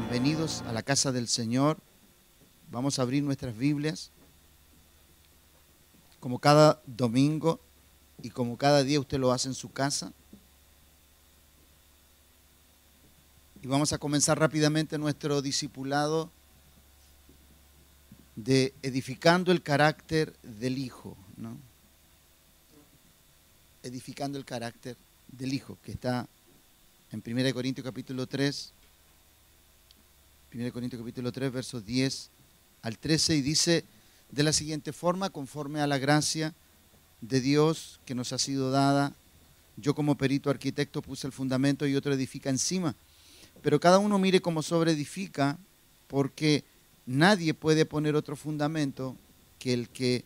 Bienvenidos a la casa del Señor. Vamos a abrir nuestras Biblias. Como cada domingo y como cada día usted lo hace en su casa. Y vamos a comenzar rápidamente nuestro discipulado de edificando el carácter del Hijo, ¿no? Edificando el carácter del Hijo, que está en 1 Corintios capítulo 3, 1 Corintios capítulo 3, versos 10 al 13, y dice de la siguiente forma: conforme a la gracia de Dios que nos ha sido dada, yo como perito arquitecto puse el fundamento y otro edifica encima. Pero cada uno mire cómo sobreedifica, porque nadie puede poner otro fundamento que el que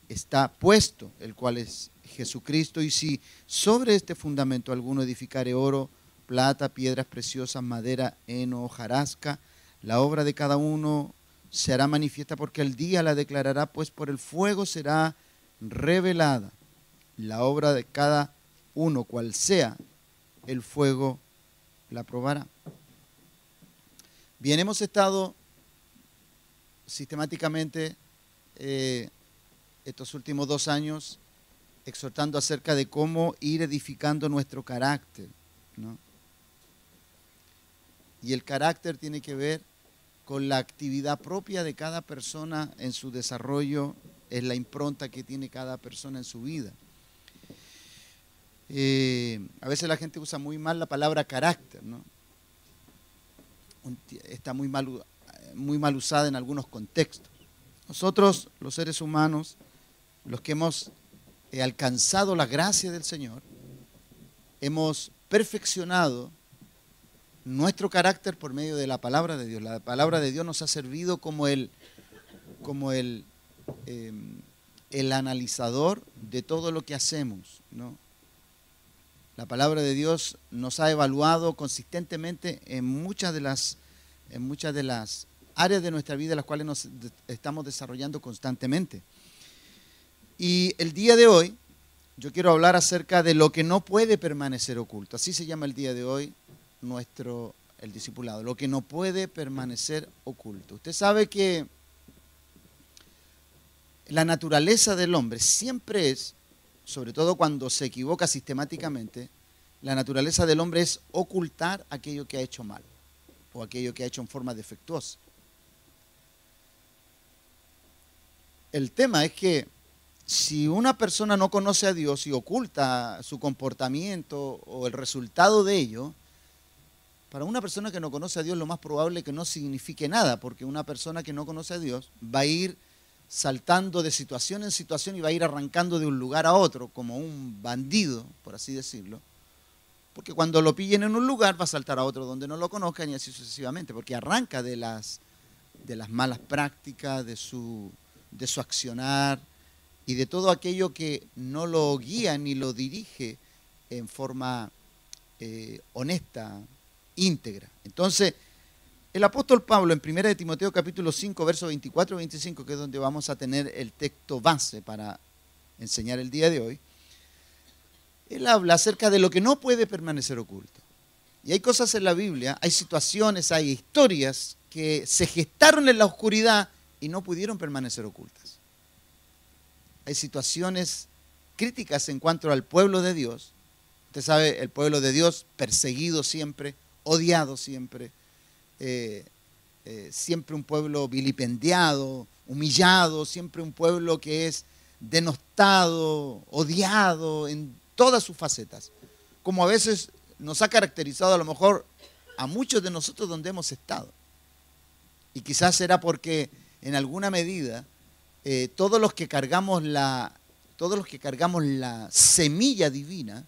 está puesto, el cual es Jesucristo. Y si sobre este fundamento alguno edificare oro, plata, piedras preciosas, madera, heno, hojarasca, la obra de cada uno se hará manifiesta, porque el día la declarará, pues por el fuego será revelada. La obra de cada uno, cual sea, el fuego la probará. Bien, hemos estado sistemáticamente estos últimos 2 años exhortando acerca de cómo ir edificando nuestro carácter, ¿no? Y el carácter tiene que ver con la actividad propia de cada persona en su desarrollo, es la impronta que tiene cada persona en su vida. A veces la gente usa muy mal la palabra carácter, ¿no? Está muy mal usada en algunos contextos. Nosotros, los seres humanos, los que hemos alcanzado la gracia del Señor, hemos perfeccionado nuestro carácter por medio de la palabra de Dios. La palabra de Dios nos ha servido como el analizador de todo lo que hacemos, ¿no? La palabra de Dios nos ha evaluado consistentemente en muchas de las áreas de nuestra vida en las cuales nos estamos desarrollando constantemente. Y el día de hoy yo quiero hablar acerca de lo que no puede permanecer oculto. Así se llama el día de hoy el discipulado, lo que no puede permanecer oculto. Usted sabe que la naturaleza del hombre siempre es, sobre todo cuando se equivoca sistemáticamente, la naturaleza del hombre es ocultar aquello que ha hecho mal o aquello que ha hecho en forma defectuosa. El tema es que si una persona no conoce a Dios y oculta su comportamiento o el resultado de ello, para una persona que no conoce a Dios lo más probable es que no signifique nada, porque una persona que no conoce a Dios va a ir saltando de situación en situación y va a ir arrancando de un lugar a otro como un bandido, por así decirlo, porque cuando lo pillen en un lugar va a saltar a otro donde no lo conozcan y así sucesivamente, porque arranca de las malas prácticas, de su accionar y de todo aquello que no lo guía ni lo dirige en forma honesta, íntegra. Entonces, el apóstol Pablo en 1 Timoteo capítulo 5, versos 24 y 25, que es donde vamos a tener el texto base para enseñar el día de hoy, él habla acerca de lo que no puede permanecer oculto. Y hay cosas en la Biblia, hay situaciones, hay historias que se gestaron en la oscuridad y no pudieron permanecer ocultas. Hay situaciones críticas en cuanto al pueblo de Dios. Usted sabe, el pueblo de Dios perseguido siempre, odiado siempre, siempre un pueblo vilipendiado, humillado, siempre un pueblo que es denostado, odiado en todas sus facetas, como a veces nos ha caracterizado a lo mejor a muchos de nosotros donde hemos estado. Y quizás será porque en alguna medida todos los que cargamos la semilla divina,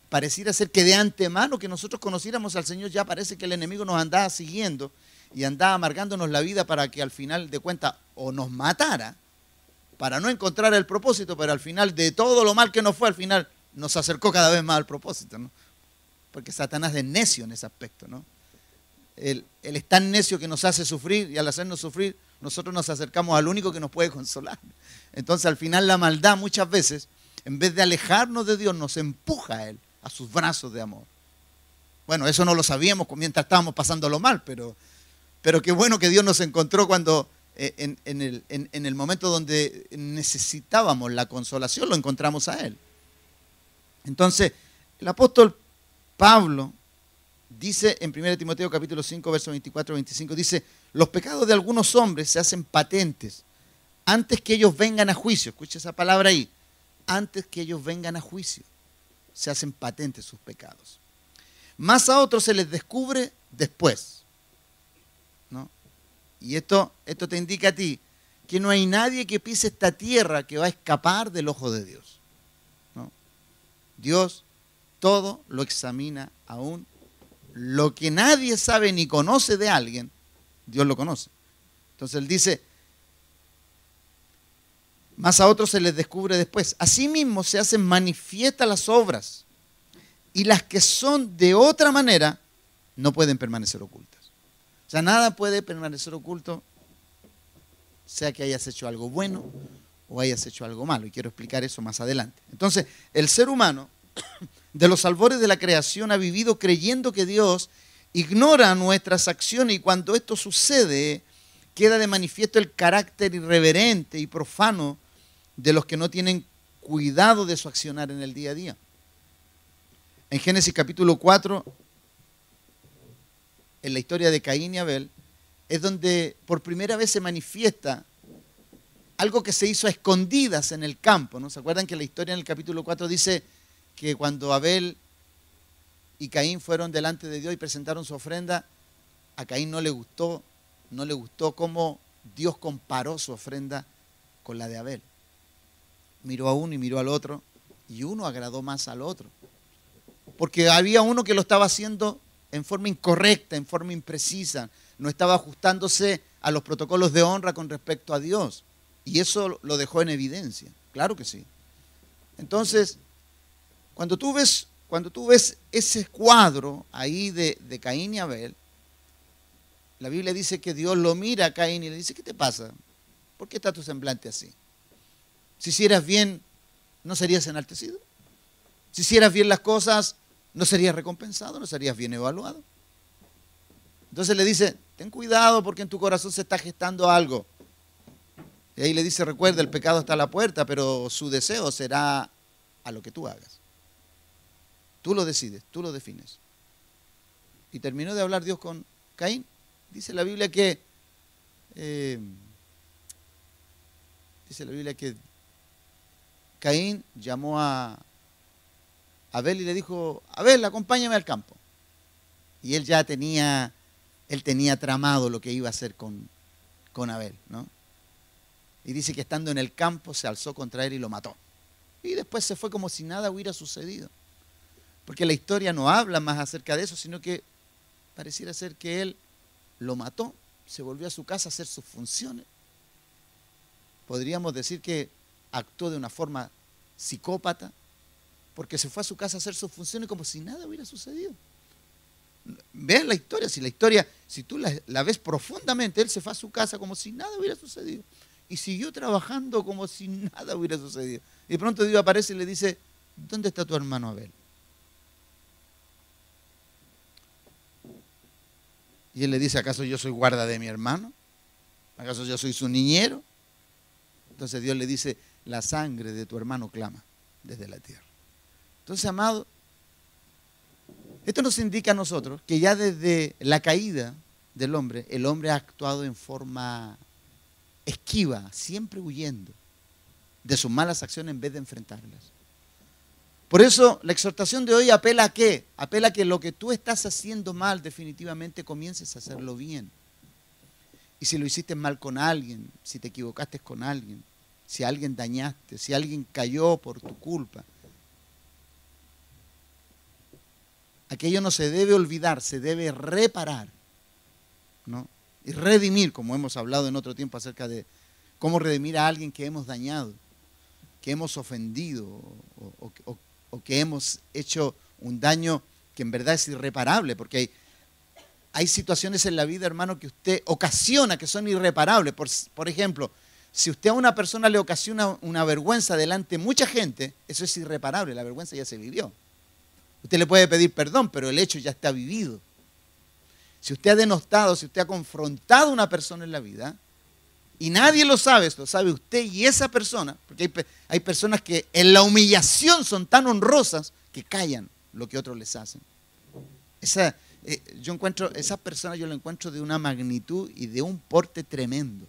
pareciera ser que de antemano que nosotros conociéramos al Señor, ya parece que el enemigo nos andaba siguiendo y andaba amargándonos la vida para que al final de cuentas o nos matara para no encontrar el propósito, pero al final de todo lo mal que nos fue, al final nos acercó cada vez más al propósito, ¿no? Porque Satanás es necio en ese aspecto, ¿no? Él es tan necio que nos hace sufrir y al hacernos sufrir nosotros nos acercamos al único que nos puede consolar. Entonces al final la maldad muchas veces, en vez de alejarnos de Dios, nos empuja a Él, a sus brazos de amor. Bueno, eso no lo sabíamos mientras estábamos pasándolo mal, pero qué bueno que Dios nos encontró cuando en el momento donde necesitábamos la consolación, lo encontramos a Él. Entonces, el apóstol Pablo dice en 1 Timoteo capítulo 5, versos 24-25, dice, los pecados de algunos hombres se hacen patentes antes que ellos vengan a juicio. Escucha esa palabra ahí. Antes que ellos vengan a juicio, se hacen patentes sus pecados. Más a otros se les descubre después, ¿no? Y esto te indica a ti que no hay nadie que pise esta tierra que va a escapar del ojo de Dios, ¿no? Dios todo lo examina aún. Lo que nadie sabe ni conoce de alguien, Dios lo conoce. Entonces Él dice, más a otros se les descubre después. Asimismo se hacen manifiestas las obras, y las que son de otra manera no pueden permanecer ocultas. O sea, nada puede permanecer oculto, sea que hayas hecho algo bueno o hayas hecho algo malo. Y quiero explicar eso más adelante. Entonces, el ser humano, de los albores de la creación, ha vivido creyendo que Dios ignora nuestras acciones, y cuando esto sucede, queda de manifiesto el carácter irreverente y profano de los que no tienen cuidado de su accionar en el día a día. En Génesis capítulo 4, en la historia de Caín y Abel, es donde por primera vez se manifiesta algo que se hizo a escondidas en el campo, ¿no? ¿Se acuerdan que la historia en el capítulo 4 dice que cuando Abel y Caín fueron delante de Dios y presentaron su ofrenda, a Caín no le gustó cómo Dios comparó su ofrenda con la de Abel? Miró a uno y miró al otro, y uno agradó más al otro, porque había uno que lo estaba haciendo en forma incorrecta, en forma imprecisa, no estaba ajustándose a los protocolos de honra con respecto a Dios, y eso lo dejó en evidencia. Claro que sí. Entonces, cuando tú ves ese cuadro ahí de Caín y Abel, la Biblia dice que Dios lo mira a Caín y le dice, ¿qué te pasa? ¿Por qué está tu semblante así? Si hicieras bien, ¿no serías enaltecido? Si hicieras bien las cosas, ¿no serías recompensado? ¿No serías bien evaluado? Entonces le dice, ten cuidado porque en tu corazón se está gestando algo. Y ahí le dice, recuerda, el pecado está a la puerta, pero su deseo será a lo que tú hagas. Tú lo decides, tú lo defines. Y terminó de hablar Dios con Caín. Dice la Biblia que Caín llamó a Abel y le dijo, Abel, acompáñame al campo. Y él tenía tramado lo que iba a hacer con Abel, ¿no? Y dice que estando en el campo se alzó contra él y lo mató. Y después se fue como si nada hubiera sucedido. Porque la historia no habla más acerca de eso, sino que pareciera ser que él lo mató, se volvió a su casa a hacer sus funciones. Podríamos decir que actuó de una forma psicópata, porque se fue a su casa a hacer sus funciones como si nada hubiera sucedido. Vean la historia, si tú la ves profundamente, él se fue a su casa como si nada hubiera sucedido. Y siguió trabajando como si nada hubiera sucedido. Y de pronto Dios aparece y le dice, ¿dónde está tu hermano Abel? Y él le dice, ¿acaso yo soy guarda de mi hermano? ¿Acaso yo soy su niñero? Entonces Dios le dice, la sangre de tu hermano clama desde la tierra. Entonces, amado, esto nos indica a nosotros que ya desde la caída del hombre, el hombre ha actuado en forma esquiva, siempre huyendo de sus malas acciones en vez de enfrentarlas. Por eso la exhortación de hoy apela a ¿qué? Apela a que lo que tú estás haciendo mal definitivamente comiences a hacerlo bien. Y si lo hiciste mal con alguien, si te equivocaste con alguien, si a alguien dañaste, si alguien cayó por tu culpa, aquello no se debe olvidar, se debe reparar, ¿no? Y redimir, como hemos hablado en otro tiempo acerca de cómo redimir a alguien que hemos dañado, que hemos ofendido o que hemos hecho un daño que en verdad es irreparable, porque hay situaciones en la vida, hermano, que usted ocasiona, que son irreparables. Por ejemplo, si usted a una persona le ocasiona una vergüenza delante de mucha gente, eso es irreparable, la vergüenza ya se vivió. Usted le puede pedir perdón, pero el hecho ya está vivido. Si usted ha denostado, si usted ha confrontado a una persona en la vida, y nadie lo sabe usted y esa persona, porque hay personas que en la humillación son tan honrosas que callan lo que otros les hacen. Esas personas yo las encuentro de una magnitud y de un porte tremendo.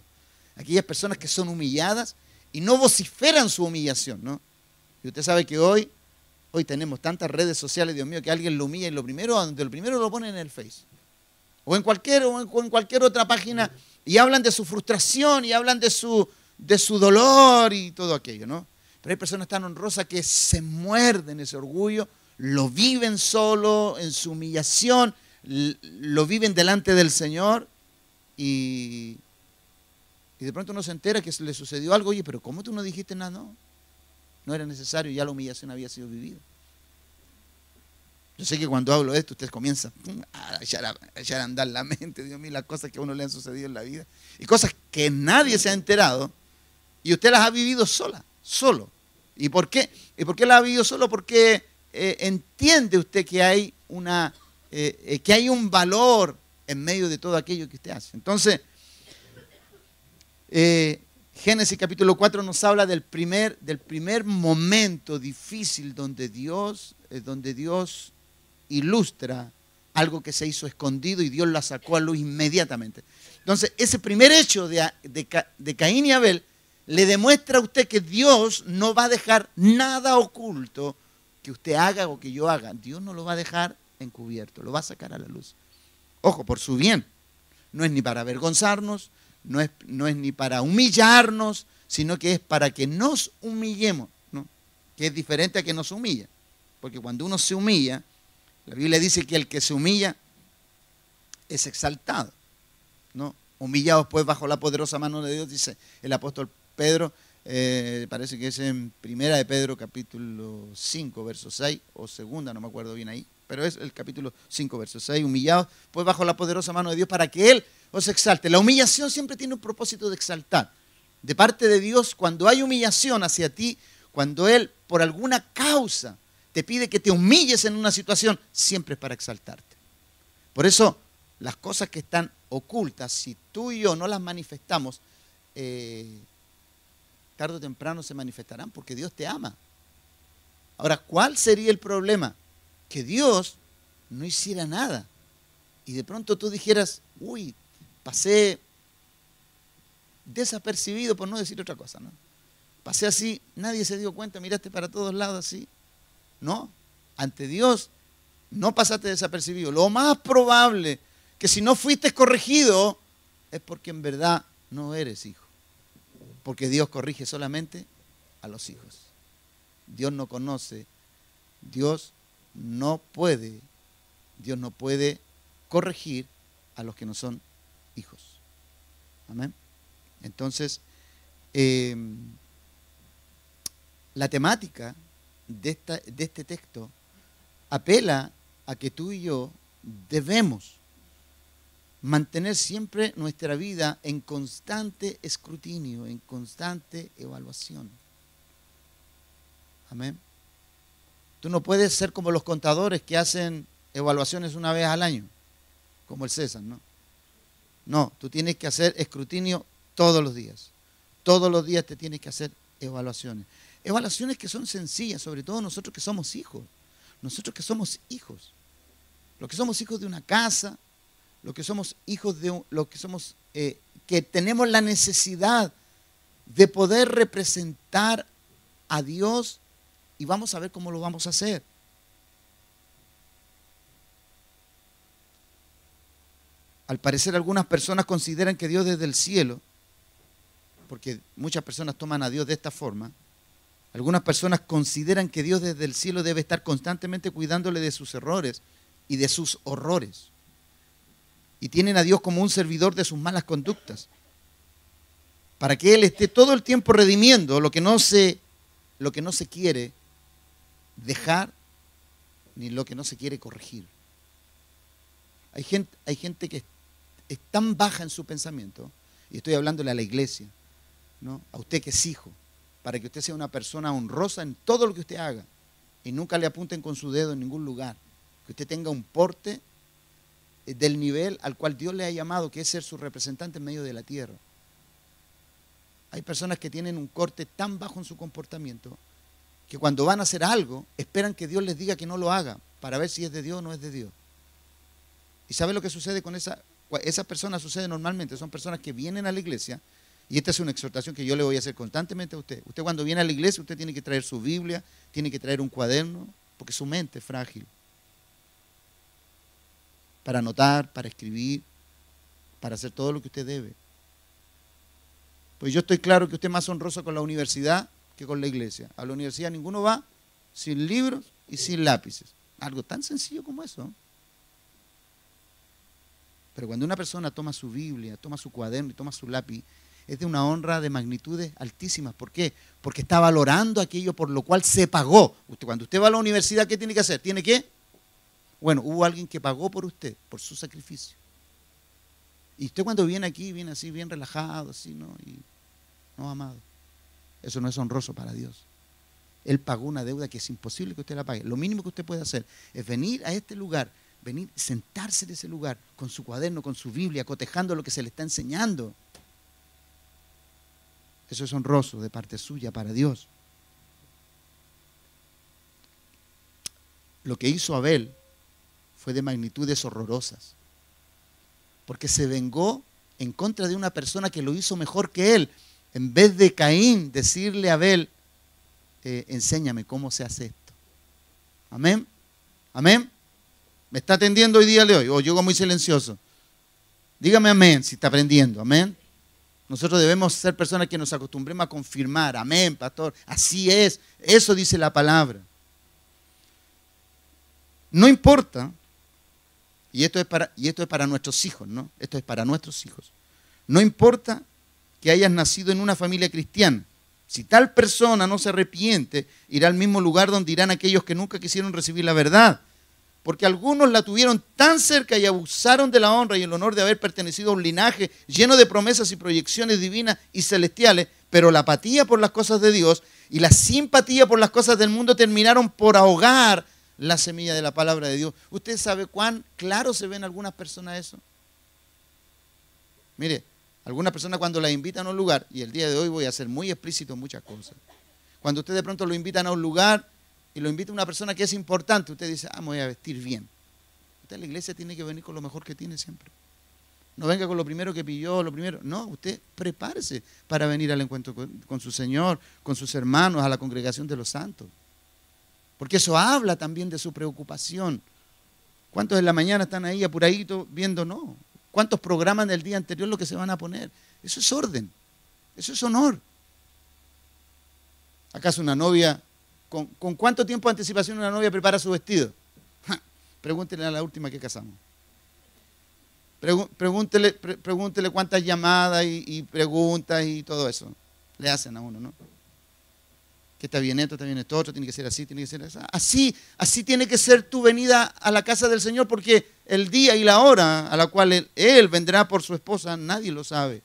Aquellas personas que son humilladas y no vociferan su humillación, ¿no? Y usted sabe que hoy tenemos tantas redes sociales, Dios mío, que alguien lo humilla y lo primero lo ponen en el Face. O en cualquier otra página y hablan de su frustración y hablan de su dolor y todo aquello, ¿no? Pero hay personas tan honrosas que se muerden ese orgullo, lo viven solo en su humillación, lo viven delante del Señor y de pronto uno se entera que le sucedió algo. Oye, pero ¿cómo tú no dijiste nada? No era necesario, ya la humillación había sido vivida. Yo sé que cuando hablo de esto, usted comienza a echar a andar la mente, Dios mío, las cosas que a uno le han sucedido en la vida. Y cosas que nadie se ha enterado y usted las ha vivido solo. ¿Y por qué? ¿Y por qué las ha vivido solo? Porque entiende usted que hay un valor en medio de todo aquello que usted hace. Entonces, Génesis capítulo 4 nos habla del primer momento difícil donde Dios ilustra algo que se hizo escondido y Dios la sacó a luz inmediatamente. Entonces, ese primer hecho de Caín y Abel le demuestra a usted que Dios no va a dejar nada oculto que usted haga o que yo haga. Dios no lo va a dejar encubierto, lo va a sacar a la luz. Ojo, por su bien. No es ni para avergonzarnos, no es ni para humillarnos, sino que es para que nos humillemos, ¿no? Que es diferente a que nos humilla. Porque cuando uno se humilla, la Biblia dice que el que se humilla es exaltado, ¿no? Humillados pues bajo la poderosa mano de Dios, dice el apóstol Pedro, parece que es en Primera de Pedro capítulo 5, verso 6, o segunda, no me acuerdo bien ahí, pero es el capítulo 5, verso 6, humillados pues bajo la poderosa mano de Dios para que Él os exalte. La humillación siempre tiene un propósito de exaltar. De parte de Dios, cuando hay humillación hacia ti, cuando Él por alguna causa te pide que te humilles en una situación, siempre es para exaltarte. Por eso, las cosas que están ocultas, si tú y yo no las manifestamos, tarde o temprano se manifestarán porque Dios te ama. Ahora, ¿cuál sería el problema? Que Dios no hiciera nada y de pronto tú dijeras, uy, pasé desapercibido, por no decir otra cosa, ¿no? Pasé así, nadie se dio cuenta, miraste para todos lados así. No, ante Dios no pasaste desapercibido. Lo más probable que si no fuiste corregido es porque en verdad no eres hijo. Porque Dios corrige solamente a los hijos. Dios no conoce, Dios no puede corregir a los que no son hijos. Amén. Entonces, la temática de este texto apela a que tú y yo debemos mantener siempre nuestra vida en constante escrutinio, en constante evaluación. Amén. Tú no puedes ser como los contadores que hacen evaluaciones una vez al año, como el César, ¿no? No, tú tienes que hacer escrutinio todos los días. Todos los días te tienes que hacer evaluaciones. Evaluaciones que son sencillas, sobre todo nosotros que somos hijos. Nosotros que somos hijos. Los que somos hijos de una casa, los que somos hijos que tenemos la necesidad de poder representar a Dios y vamos a ver cómo lo vamos a hacer. Al parecer algunas personas consideran que Dios desde el cielo, porque muchas personas toman a Dios de esta forma, algunas personas consideran que Dios desde el cielo debe estar constantemente cuidándole de sus errores y de sus horrores. Y tienen a Dios como un servidor de sus malas conductas, para que Él esté todo el tiempo redimiendo lo que no se quiere dejar ni lo que no se quiere corregir. Hay gente que es tan baja en su pensamiento, y estoy hablándole a la iglesia, ¿no? A usted que es hijo, para que usted sea una persona honrosa en todo lo que usted haga, y nunca le apunten con su dedo en ningún lugar, que usted tenga un porte del nivel al cual Dios le ha llamado, que es ser su representante en medio de la tierra. Hay personas que tienen un corte tan bajo en su comportamiento que cuando van a hacer algo, esperan que Dios les diga que no lo haga, para ver si es de Dios o no es de Dios. ¿Y sabe lo que sucede con esas personas? Sucede normalmente, son personas que vienen a la iglesia, y esta es una exhortación que yo le voy a hacer constantemente a usted. Usted cuando viene a la iglesia, usted tiene que traer su Biblia, tiene que traer un cuaderno, porque su mente es frágil. Para anotar, para escribir, para hacer todo lo que usted debe. Pues yo estoy claro que usted es más honroso con la universidad que con la iglesia. A la universidad ninguno va sin libros y sin lápices. Algo tan sencillo como eso. Pero cuando una persona toma su Biblia, toma su cuaderno y toma su lápiz, es de una honra de magnitudes altísimas. ¿Por qué? Porque está valorando aquello por lo cual se pagó. Cuando usted va a la universidad, ¿qué tiene que hacer? ¿Tiene que? Bueno, hubo alguien que pagó por usted, por su sacrificio. Y usted cuando viene aquí, viene así, bien relajado, así, ¿no? Y, no, amado, eso no es honroso para Dios. Él pagó una deuda que es imposible que usted la pague. Lo mínimo que usted puede hacer es venir a este lugar, venir, sentarse en ese lugar, con su cuaderno, con su Biblia, cotejando lo que se le está enseñando. Eso es honroso de parte suya para Dios. Lo que hizo Abel fue de magnitudes horrorosas, porque se vengó en contra de una persona que lo hizo mejor que él. En vez de Caín decirle a Abel, enséñame cómo se hace esto. Amén. Amén. ¿Me está atendiendo hoy día de hoy? O llego muy silencioso. Dígame amén si está aprendiendo. Amén. Nosotros debemos ser personas que nos acostumbremos a confirmar. Amén, pastor. Así es. Eso dice la palabra. No importa. Y esto es para nuestros hijos, ¿no? Esto es para nuestros hijos. No importa que hayas nacido en una familia cristiana. Si tal persona no se arrepiente, irá al mismo lugar donde irán aquellos que nunca quisieron recibir la verdad. Porque algunos la tuvieron tan cerca y abusaron de la honra y el honor de haber pertenecido a un linaje lleno de promesas y proyecciones divinas y celestiales, pero la apatía por las cosas de Dios y la simpatía por las cosas del mundo terminaron por ahogar la semilla de la palabra de Dios. ¿Usted sabe cuán claro se ven algunas personas eso? Mire, algunas personas cuando las invitan a un lugar, y el día de hoy voy a ser muy explícito en muchas cosas, cuando usted de pronto lo invitan a un lugar y lo invita una persona que es importante, usted dice, me voy a vestir bien. Usted a la iglesia tiene que venir con lo mejor que tiene siempre. No venga con lo primero que pilló, lo primero. No, usted prepárese para venir al encuentro con su Señor, con sus hermanos, a la congregación de los santos. Porque eso habla también de su preocupación. ¿Cuántos en la mañana están ahí apuraditos viendo? No. ¿Cuántos programan del día anterior lo que se van a poner? Eso es orden. Eso es honor. ¿Acaso una novia, con cuánto tiempo de anticipación una novia prepara su vestido? Pregúntele a la última que casamos. Pregúntele cuántas llamadas y preguntas y todo eso le hacen a uno, ¿no? Que está bien esto, otro, tiene que ser así, tiene que ser así. Así tiene que ser tu venida a la casa del Señor, porque el día y la hora a la cual Él vendrá por su esposa, nadie lo sabe.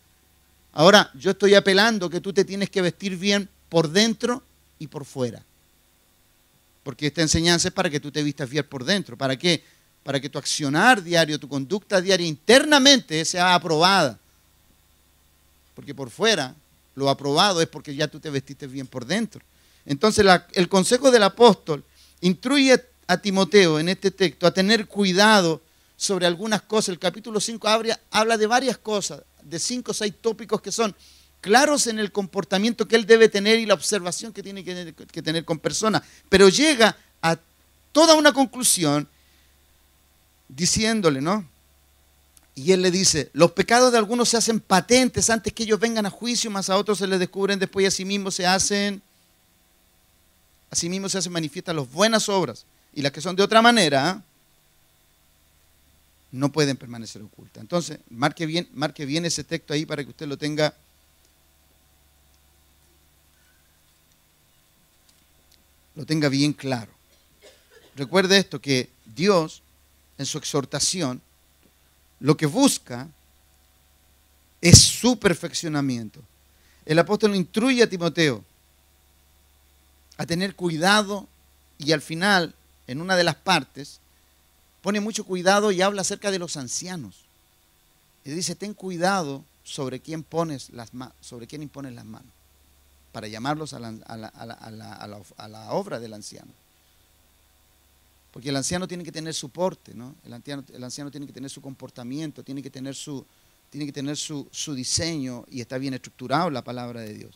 Ahora, yo estoy apelando que tú te tienes que vestir bien por dentro y por fuera. Porque esta enseñanza es para que tú te vistas bien por dentro. ¿Para qué? Para que tu accionar diario, tu conducta diaria internamente sea aprobada. Porque por fuera, lo aprobado es porque ya tú te vestiste bien por dentro. Entonces el consejo del apóstol instruye a Timoteo en este texto a tener cuidado sobre algunas cosas. El capítulo 5 habla de varias cosas, de 5 o 6 tópicos que son claros en el comportamiento que él debe tener y la observación que tiene que tener con personas. Pero llega a toda una conclusión diciéndole, ¿no? Y él le dice, los pecados de algunos se hacen patentes antes que ellos vengan a juicio, más a otros se les descubren después y asimismo se hacen manifiestas las buenas obras. Y las que son de otra manera, no pueden permanecer ocultas. Entonces, marque bien ese texto ahí para que usted lo tenga bien claro. Recuerde esto, que Dios, en su exhortación, lo que busca es su perfeccionamiento. El apóstol instruye a Timoteo a tener cuidado y al final, en una de las partes, pone mucho cuidado y habla acerca de los ancianos. Y dice, ten cuidado sobre quién impones las manos, para llamarlos a la obra del anciano. Porque el anciano tiene que tener su porte, ¿no? El anciano tiene que tener su comportamiento, tiene que tener su diseño, y está bien estructurado la palabra de Dios.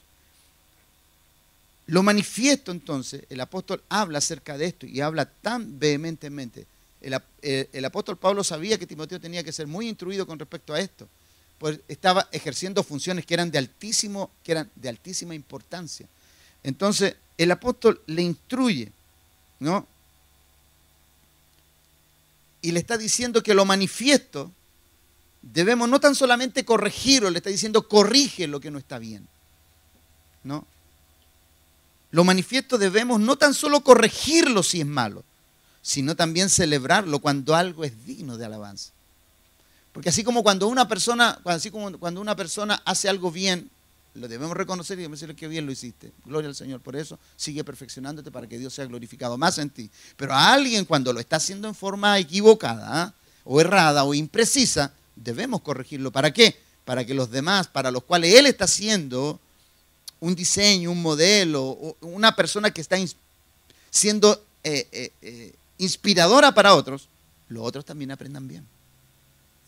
Lo manifiesto entonces, el apóstol habla acerca de esto y habla tan vehementemente. El apóstol Pablo sabía que Timoteo tenía que ser muy instruido con respecto a esto, pues estaba ejerciendo funciones que eran de altísima importancia. Entonces, el apóstol le instruye, ¿no? Y le está diciendo que lo manifiesto debemos no tan solamente corregirlo, le está diciendo corrige lo que no está bien, ¿no? Lo manifiesto debemos no tan solo corregirlo si es malo, sino también celebrarlo cuando algo es digno de alabanza. Porque así como cuando una persona hace algo bien, lo debemos reconocer y debemos decirle que bien lo hiciste. Gloria al Señor por eso. Sigue perfeccionándote para que Dios sea glorificado más en ti. Pero a alguien cuando lo está haciendo en forma equivocada, o errada o imprecisa, debemos corregirlo. ¿Para qué? Para que los demás, para los cuales Él está haciendo un diseño, un modelo, una persona que está siendo inspiradora para otros, los otros también aprendan bien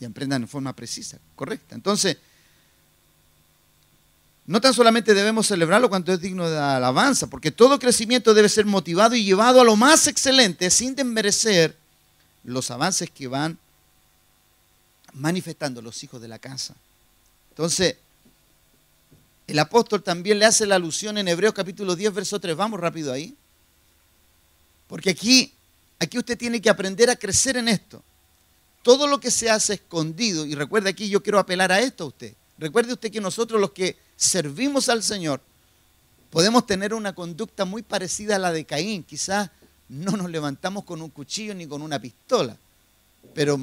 y aprendan en forma precisa, correcta. Entonces, no tan solamente debemos celebrarlo cuando es digno de alabanza, porque todo crecimiento debe ser motivado y llevado a lo más excelente sin desmerecer los avances que van manifestando los hijos de la casa. Entonces, el apóstol también le hace la alusión en Hebreos capítulo 10, verso 3. Vamos rápido ahí. Porque aquí usted tiene que aprender a crecer en esto. Todo lo que se hace escondido, y recuerde aquí, yo quiero apelar a esto a usted. Recuerde usted que nosotros los que servimos al Señor podemos tener una conducta muy parecida a la de Caín. Quizás no nos levantamos con un cuchillo ni con una pistola, pero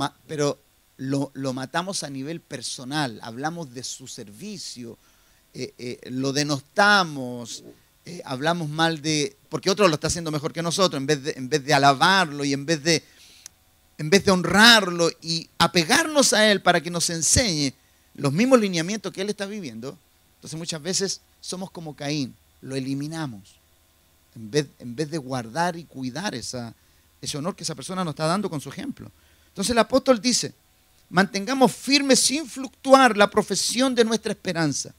lo matamos a nivel personal. Hablamos de su servicio, lo denostamos, hablamos mal porque otro lo está haciendo mejor que nosotros, en vez de alabarlo y en vez de honrarlo y apegarnos a Él para que nos enseñe los mismos lineamientos que Él está viviendo. Entonces muchas veces somos como Caín, lo eliminamos, en vez de guardar y cuidar ese honor que esa persona nos está dando con su ejemplo. Entonces el apóstol dice, mantengamos firme sin fluctuar la profesión de nuestra esperanza,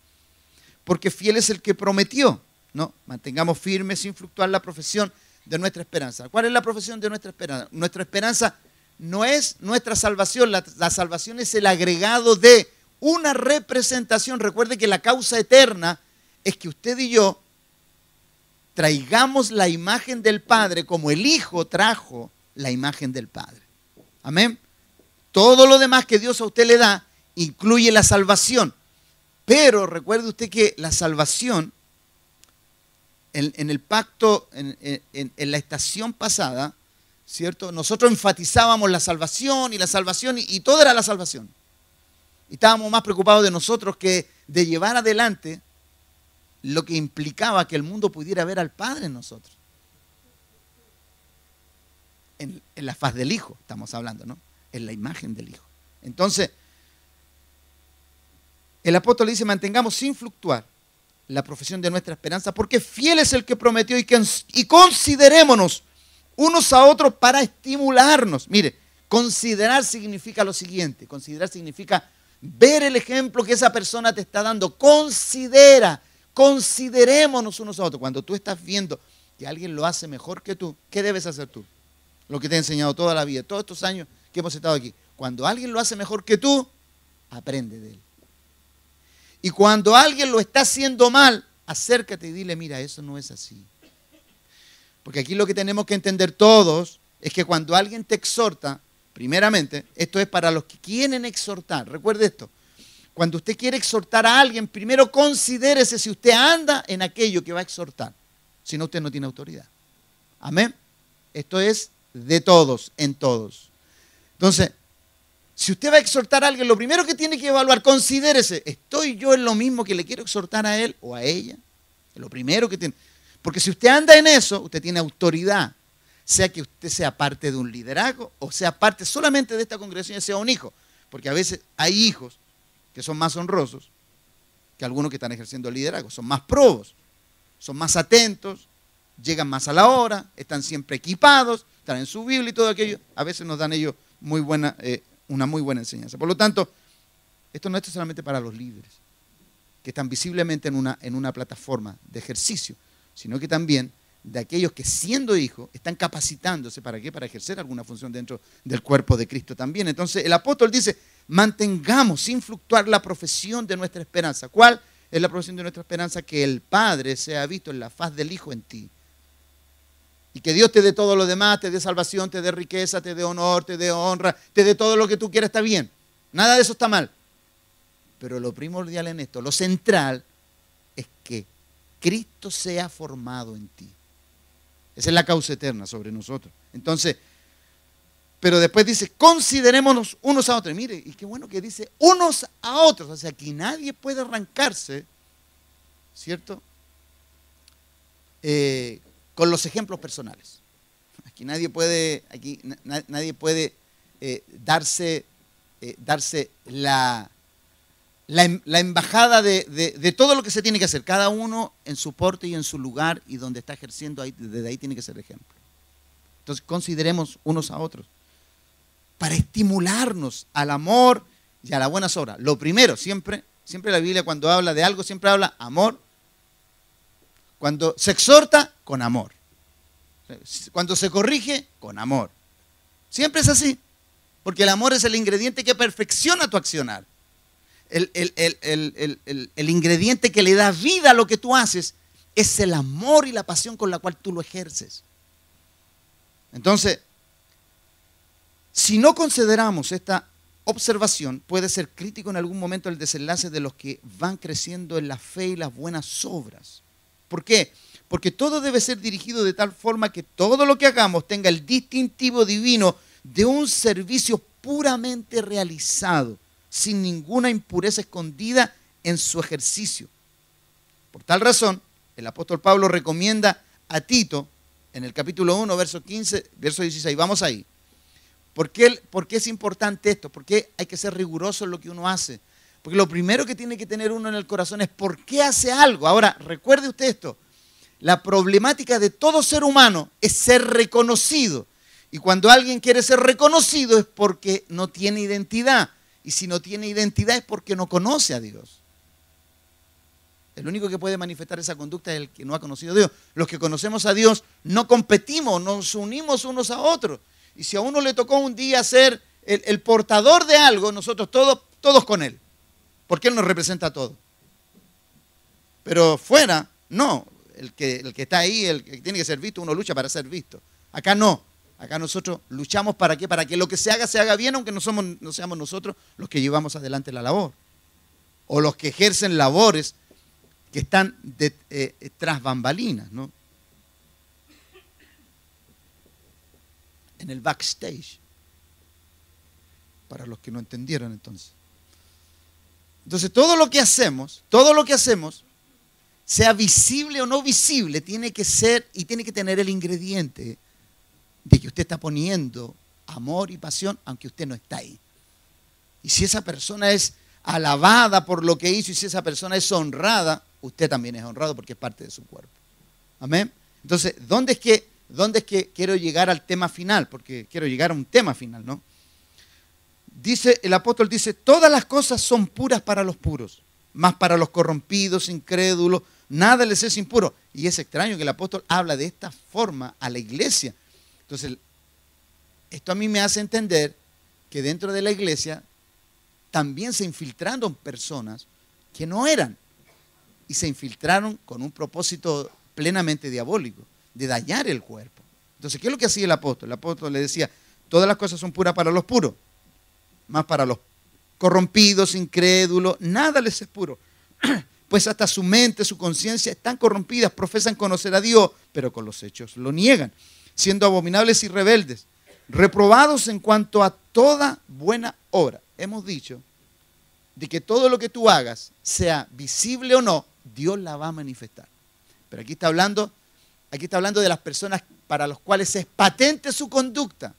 porque fiel es el que prometió. No, mantengamos firme sin fluctuar la profesión de nuestra esperanza. ¿Cuál es la profesión de nuestra esperanza? Nuestra esperanza no es nuestra salvación, la salvación es el agregado de una representación. Recuerde que la causa eterna es que usted y yo traigamos la imagen del Padre como el Hijo trajo la imagen del Padre. Amén. Todo lo demás que Dios a usted le da incluye la salvación. Pero recuerde usted que la salvación, en el pacto, en la estación pasada, ¿cierto? Nosotros enfatizábamos la salvación y todo era la salvación. Y estábamos más preocupados de nosotros que de llevar adelante lo que implicaba que el mundo pudiera ver al Padre en nosotros. En la faz del Hijo estamos hablando, ¿no? En la imagen del Hijo. Entonces, el apóstol dice, mantengamos sin fluctuar la profesión de nuestra esperanza, porque fiel es el que prometió y considerémonos unos a otros para estimularnos. Mire, considerar significa lo siguiente, considerar significa ver el ejemplo que esa persona te está dando. Considerémonos unos a otros. Cuando tú estás viendo que alguien lo hace mejor que tú, ¿qué debes hacer tú? Lo que te he enseñado toda la vida, todos estos años que hemos estado aquí. Cuando alguien lo hace mejor que tú, aprende de él. Y cuando alguien lo está haciendo mal, acércate y dile, mira, eso no es así. Porque aquí lo que tenemos que entender todos es que cuando alguien te exhorta, primeramente, esto es para los que quieren exhortar. Recuerde esto. Cuando usted quiere exhortar a alguien, primero considérese si usted anda en aquello que va a exhortar. Si no, usted no tiene autoridad. Amén. Esto es de todos, en todos. Entonces, Si usted va a exhortar a alguien, lo primero que tiene que evaluar, considérese, ¿estoy yo en lo mismo que le quiero exhortar a él o a ella? Es lo primero que tiene. Porque si usted anda en eso, usted tiene autoridad. Sea que usted sea parte de un liderazgo o sea parte solamente de esta congregación y sea un hijo. Porque a veces hay hijos que son más honrosos que algunos que están ejerciendo el liderazgo. Son más probos, son más atentos, llegan más a la hora, están siempre equipados, están en su Biblia y todo aquello. A veces nos dan ellos una muy buena enseñanza. Por lo tanto, esto no es solamente para los líderes, que están visiblemente en una plataforma de ejercicio, sino que también de aquellos que siendo hijos están capacitándose, ¿para qué? Para ejercer alguna función dentro del cuerpo de Cristo también. Entonces el apóstol dice, mantengamos sin fluctuar la profesión de nuestra esperanza. ¿Cuál es la profesión de nuestra esperanza? Que el Padre sea visto en la faz del Hijo en ti. Y que Dios te dé todo lo demás, te dé salvación, te dé riqueza, te dé honor, te dé honra, te dé todo lo que tú quieras, está bien. Nada de eso está mal. Pero lo primordial en esto, lo central, es que Cristo sea formado en ti. Esa es la causa eterna sobre nosotros. Entonces, pero después dice, considerémonos unos a otros. Mire, y qué bueno que dice unos a otros. O sea, aquí nadie puede arrancarse, ¿cierto? Con los ejemplos personales. Aquí nadie puede darse la embajada de todo lo que se tiene que hacer, cada uno en su porte y en su lugar y donde está ejerciendo, desde ahí tiene que ser ejemplo. Entonces consideremos unos a otros para estimularnos al amor y a las buenas obras. Lo primero, siempre la Biblia cuando habla de algo, siempre habla amor. Cuando se exhorta, con amor. Cuando se corrige, con amor. Siempre es así, porque el amor es el ingrediente que perfecciona tu accionar. El ingrediente que le da vida a lo que tú haces es el amor y la pasión con la cual tú lo ejerces. Entonces, si no consideramos esta observación, puede ser crítico en algún momento el desenlace de los que van creciendo en la fe y las buenas obras. ¿Por qué? Porque todo debe ser dirigido de tal forma que todo lo que hagamos tenga el distintivo divino de un servicio puramente realizado, sin ninguna impureza escondida en su ejercicio. Por tal razón, el apóstol Pablo recomienda a Tito, en el capítulo 1, verso 15, verso 16, vamos ahí. ¿Por qué es importante esto? ¿Por qué hay que ser riguroso en lo que uno hace? Porque lo primero que tiene que tener uno en el corazón es ¿por qué hace algo? Ahora, recuerde usted esto, la problemática de todo ser humano es ser reconocido. Y cuando alguien quiere ser reconocido es porque no tiene identidad. Y si no tiene identidad es porque no conoce a Dios. El único que puede manifestar esa conducta es el que no ha conocido a Dios. Los que conocemos a Dios no competimos, nos unimos unos a otros. Y si a uno le tocó un día ser el portador de algo, nosotros todos con él. Porque él nos representa a todos. Pero fuera, no. El que está ahí, el que tiene que ser visto, uno lucha para ser visto. Acá no. Acá nosotros luchamos ¿para qué? Para que lo que se haga bien, aunque no seamos nosotros los que llevamos adelante la labor. O los que ejercen labores que están tras bambalinas, ¿no? En el backstage. Para los que no entendieron entonces. Entonces todo lo que hacemos, sea visible o no visible, tiene que ser y tiene que tener el ingrediente de que usted está poniendo amor y pasión, aunque usted no está ahí. Y si esa persona es alabada por lo que hizo y si esa persona es honrada, usted también es honrado porque es parte de su cuerpo. Amén. Entonces, ¿dónde es que quiero llegar al tema final? Porque quiero llegar a un tema final, ¿no? El apóstol dice, todas las cosas son puras para los puros, mas para los corrompidos, incrédulos, nada les es impuro. Y es extraño que el apóstol habla de esta forma a la iglesia. Entonces, esto a mí me hace entender que dentro de la iglesia también se infiltraron personas que no eran. Y se infiltraron con un propósito plenamente diabólico, de dañar el cuerpo. Entonces, ¿qué es lo que hacía el apóstol? El apóstol le decía, todas las cosas son puras para los puros, más para los corrompidos, incrédulos, nada les es puro. Pues hasta su mente, su conciencia están corrompidas, profesan conocer a Dios, pero con los hechos lo niegan, siendo abominables y rebeldes. reprobados en cuanto a toda buena obra. Hemos dicho de que todo lo que tú hagas, sea visible o no, Dios la va a manifestar. Pero aquí está hablando de las personas para las cuales es patente su conducta.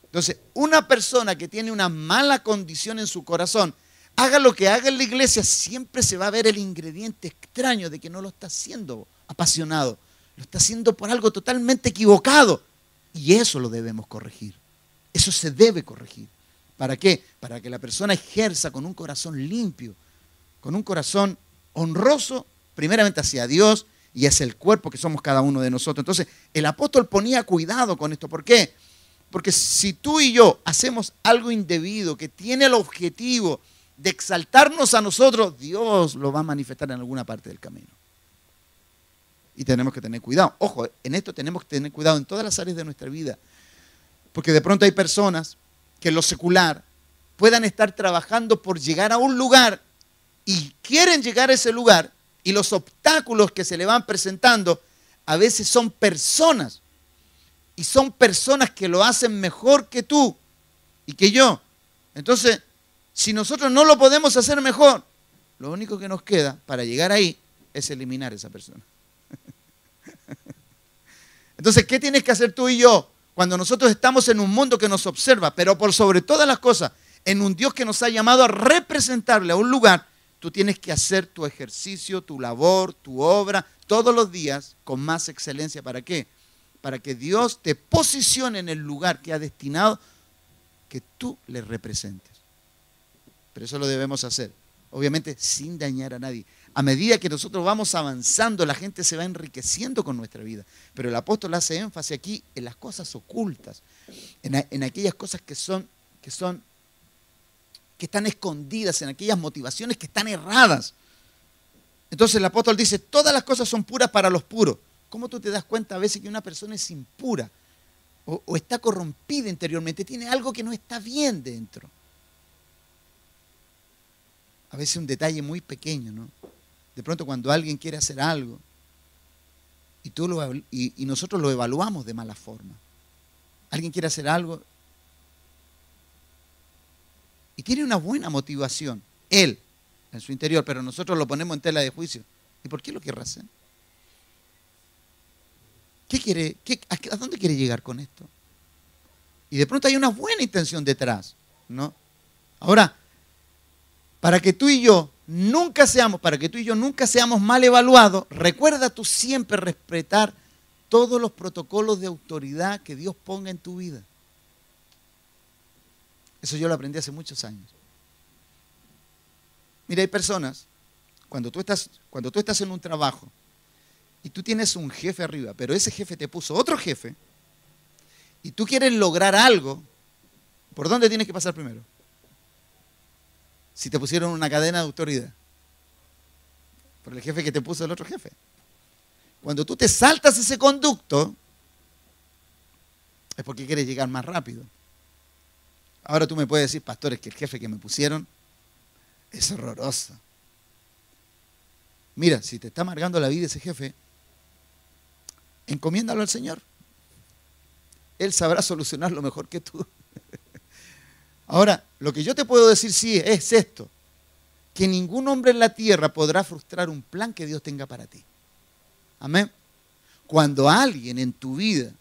Entonces, una persona que tiene una mala condición en su corazón, haga lo que haga en la iglesia, siempre se va a ver el ingrediente extraño de que no lo está haciendo apasionado. Lo está haciendo por algo totalmente equivocado. Y eso lo debemos corregir. Eso se debe corregir. ¿Para qué? Para que la persona ejerza con un corazón limpio, con un corazón honroso, primeramente hacia Dios y hacia el cuerpo que somos cada uno de nosotros. Entonces, el apóstol ponía cuidado con esto. ¿Por qué? Porque si tú y yo hacemos algo indebido que tiene el objetivo de exaltarnos a nosotros, Dios lo va a manifestar en alguna parte del camino. Y tenemos que tener cuidado. Ojo, en esto tenemos que tener cuidado en todas las áreas de nuestra vida. Porque de pronto hay personas que en lo secular puedan estar trabajando por llegar a un lugar y quieren llegar a ese lugar y los obstáculos que se le van presentando a veces son personas. Y son personas que lo hacen mejor que tú y que yo. Entonces, si nosotros no lo podemos hacer mejor, lo único que nos queda para llegar ahí es eliminar a esa persona. Entonces, ¿qué tienes que hacer tú y yo cuando nosotros estamos en un mundo que nos observa, pero por sobre todas las cosas, en un Dios que nos ha llamado a representarle a un lugar? Tú tienes que hacer tu ejercicio, tu labor, tu obra, todos los días con más excelencia. ¿Para qué? Para que Dios te posicione en el lugar que ha destinado que tú le representes. Pero eso lo debemos hacer, obviamente sin dañar a nadie. A medida que nosotros vamos avanzando, la gente se va enriqueciendo con nuestra vida. Pero el apóstol hace énfasis aquí en las cosas ocultas, en aquellas cosas que están escondidas, en aquellas motivaciones que están erradas. Entonces el apóstol dice, todas las cosas son puras para los puros. ¿Cómo tú te das cuenta a veces que una persona es impura o está corrompida interiormente? Tiene algo que no está bien dentro. A veces un detalle muy pequeño, ¿no? De pronto cuando alguien quiere hacer algo y nosotros lo evaluamos de mala forma. Alguien quiere hacer algo y tiene una buena motivación, él, en su interior, pero nosotros lo ponemos en tela de juicio. ¿Y por qué lo querrá hacer? ¿Qué quiere? ¿A dónde quiere llegar con esto? Y de pronto hay una buena intención detrás, ¿no? Ahora, para que tú y yo nunca seamos mal evaluados, recuerda tú siempre respetar todos los protocolos de autoridad que Dios ponga en tu vida. Eso yo lo aprendí hace muchos años. Mira, hay personas, cuando tú estás en un trabajo y tú tienes un jefe arriba, pero ese jefe te puso otro jefe y tú quieres lograr algo, ¿por dónde tienes que pasar primero? Si te pusieron una cadena de autoridad, por el jefe que te puso el otro jefe. Cuando tú te saltas ese conducto, es porque quieres llegar más rápido. Ahora tú me puedes decir, pastor, es que el jefe que me pusieron es horroroso. Mira, si te está amargando la vida ese jefe, encomiéndalo al Señor. Él sabrá solucionarlo mejor que tú. Ahora, lo que yo te puedo decir sí es esto, que ningún hombre en la tierra podrá frustrar un plan que Dios tenga para ti. Amén. Cuando alguien en tu vida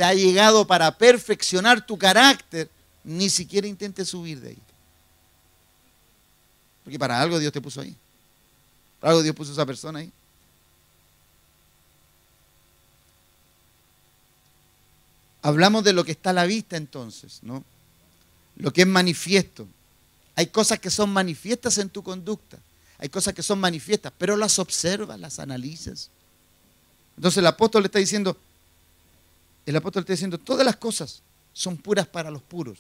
ha llegado para perfeccionar tu carácter, ni siquiera intentes subir de ahí. Porque para algo Dios te puso ahí. Para algo Dios puso a esa persona ahí. Hablamos de lo que está a la vista entonces, ¿no? Lo que es manifiesto. Hay cosas que son manifiestas en tu conducta. Hay cosas que son manifiestas, pero las observas, las analizas. Entonces el apóstol está diciendo, todas las cosas son puras para los puros.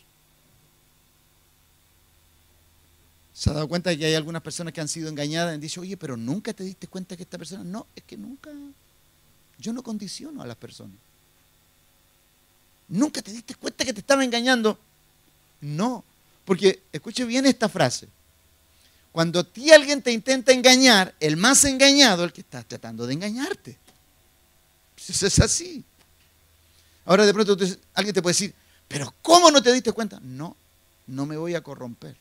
¿Se ha dado cuenta de que hay algunas personas que han sido engañadas y han dicho, oye, pero nunca te diste cuenta que esta persona? No, es que nunca, yo no condiciono a las personas. ¿Nunca te diste cuenta que te estaba engañando? No, porque escuche bien esta frase. Cuando a ti alguien te intenta engañar, el más engañado es el que está tratando de engañarte. Eso es así. Ahora de pronto alguien te puede decir, pero ¿cómo no te diste cuenta? No, no me voy a corromper.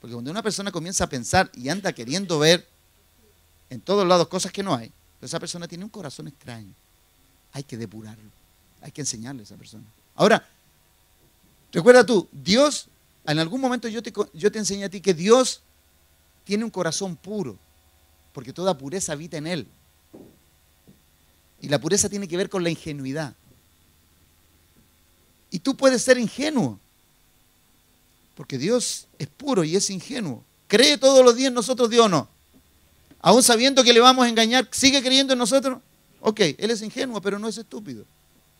Porque cuando una persona comienza a pensar y anda queriendo ver en todos lados cosas que no hay, esa persona tiene un corazón extraño. Hay que depurarlo, hay que enseñarle a esa persona. Ahora, recuerda tú, Dios, en algún momento yo te enseñé a ti que Dios tiene un corazón puro, porque toda pureza habita en Él. Y la pureza tiene que ver con la ingenuidad. Y tú puedes ser ingenuo, porque Dios es puro y es ingenuo. ¿Cree todos los días en nosotros, Dios o no? Aún sabiendo que le vamos a engañar, ¿sigue creyendo en nosotros? Ok, Él es ingenuo, pero no es estúpido.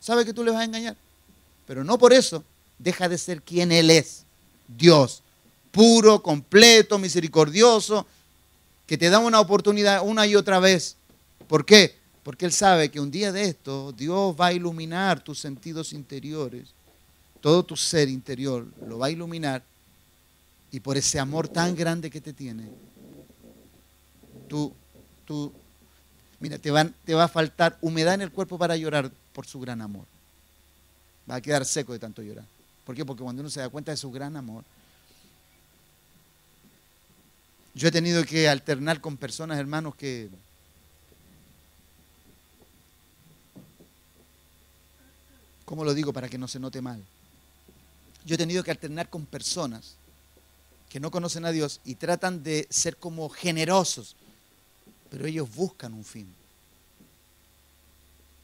Sabe que tú le vas a engañar. Pero no por eso deja de ser quien Él es. Dios, puro, completo, misericordioso, que te da una oportunidad una y otra vez. ¿Por qué? Porque Él sabe que un día de esto Dios va a iluminar tus sentidos interiores. Todo tu ser interior lo va a iluminar. Y por ese amor tan grande que te tiene, mira, te va a faltar humedad en el cuerpo para llorar por su gran amor. Va a quedar seco de tanto llorar. ¿Por qué? Porque cuando uno se da cuenta de su gran amor. Yo he tenido que alternar con personas, hermanos, que ¿cómo lo digo para que no se note mal? Yo he tenido que alternar con personas que no conocen a Dios y tratan de ser como generosos, pero ellos buscan un fin.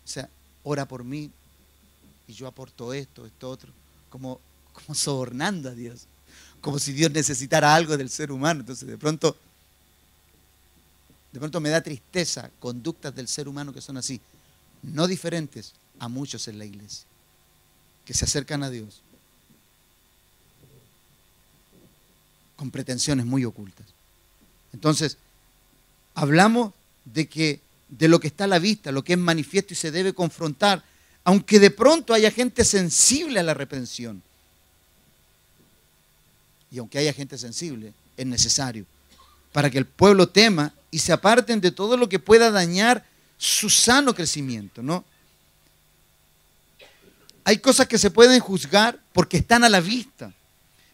O sea, ora por mí y yo aporto esto otro, como sobornando a Dios, como si Dios necesitara algo del ser humano. Entonces de pronto me da tristeza conductas del ser humano que son así, no diferentes a muchos en la iglesia, que se acercan a Dios con pretensiones muy ocultas. Entonces, hablamos de lo que está a la vista, lo que es manifiesto y se debe confrontar, aunque de pronto haya gente sensible a la reprensión. Y aunque haya gente sensible, es necesario para que el pueblo tema y se aparten de todo lo que pueda dañar su sano crecimiento, ¿no? Hay cosas que se pueden juzgar porque están a la vista,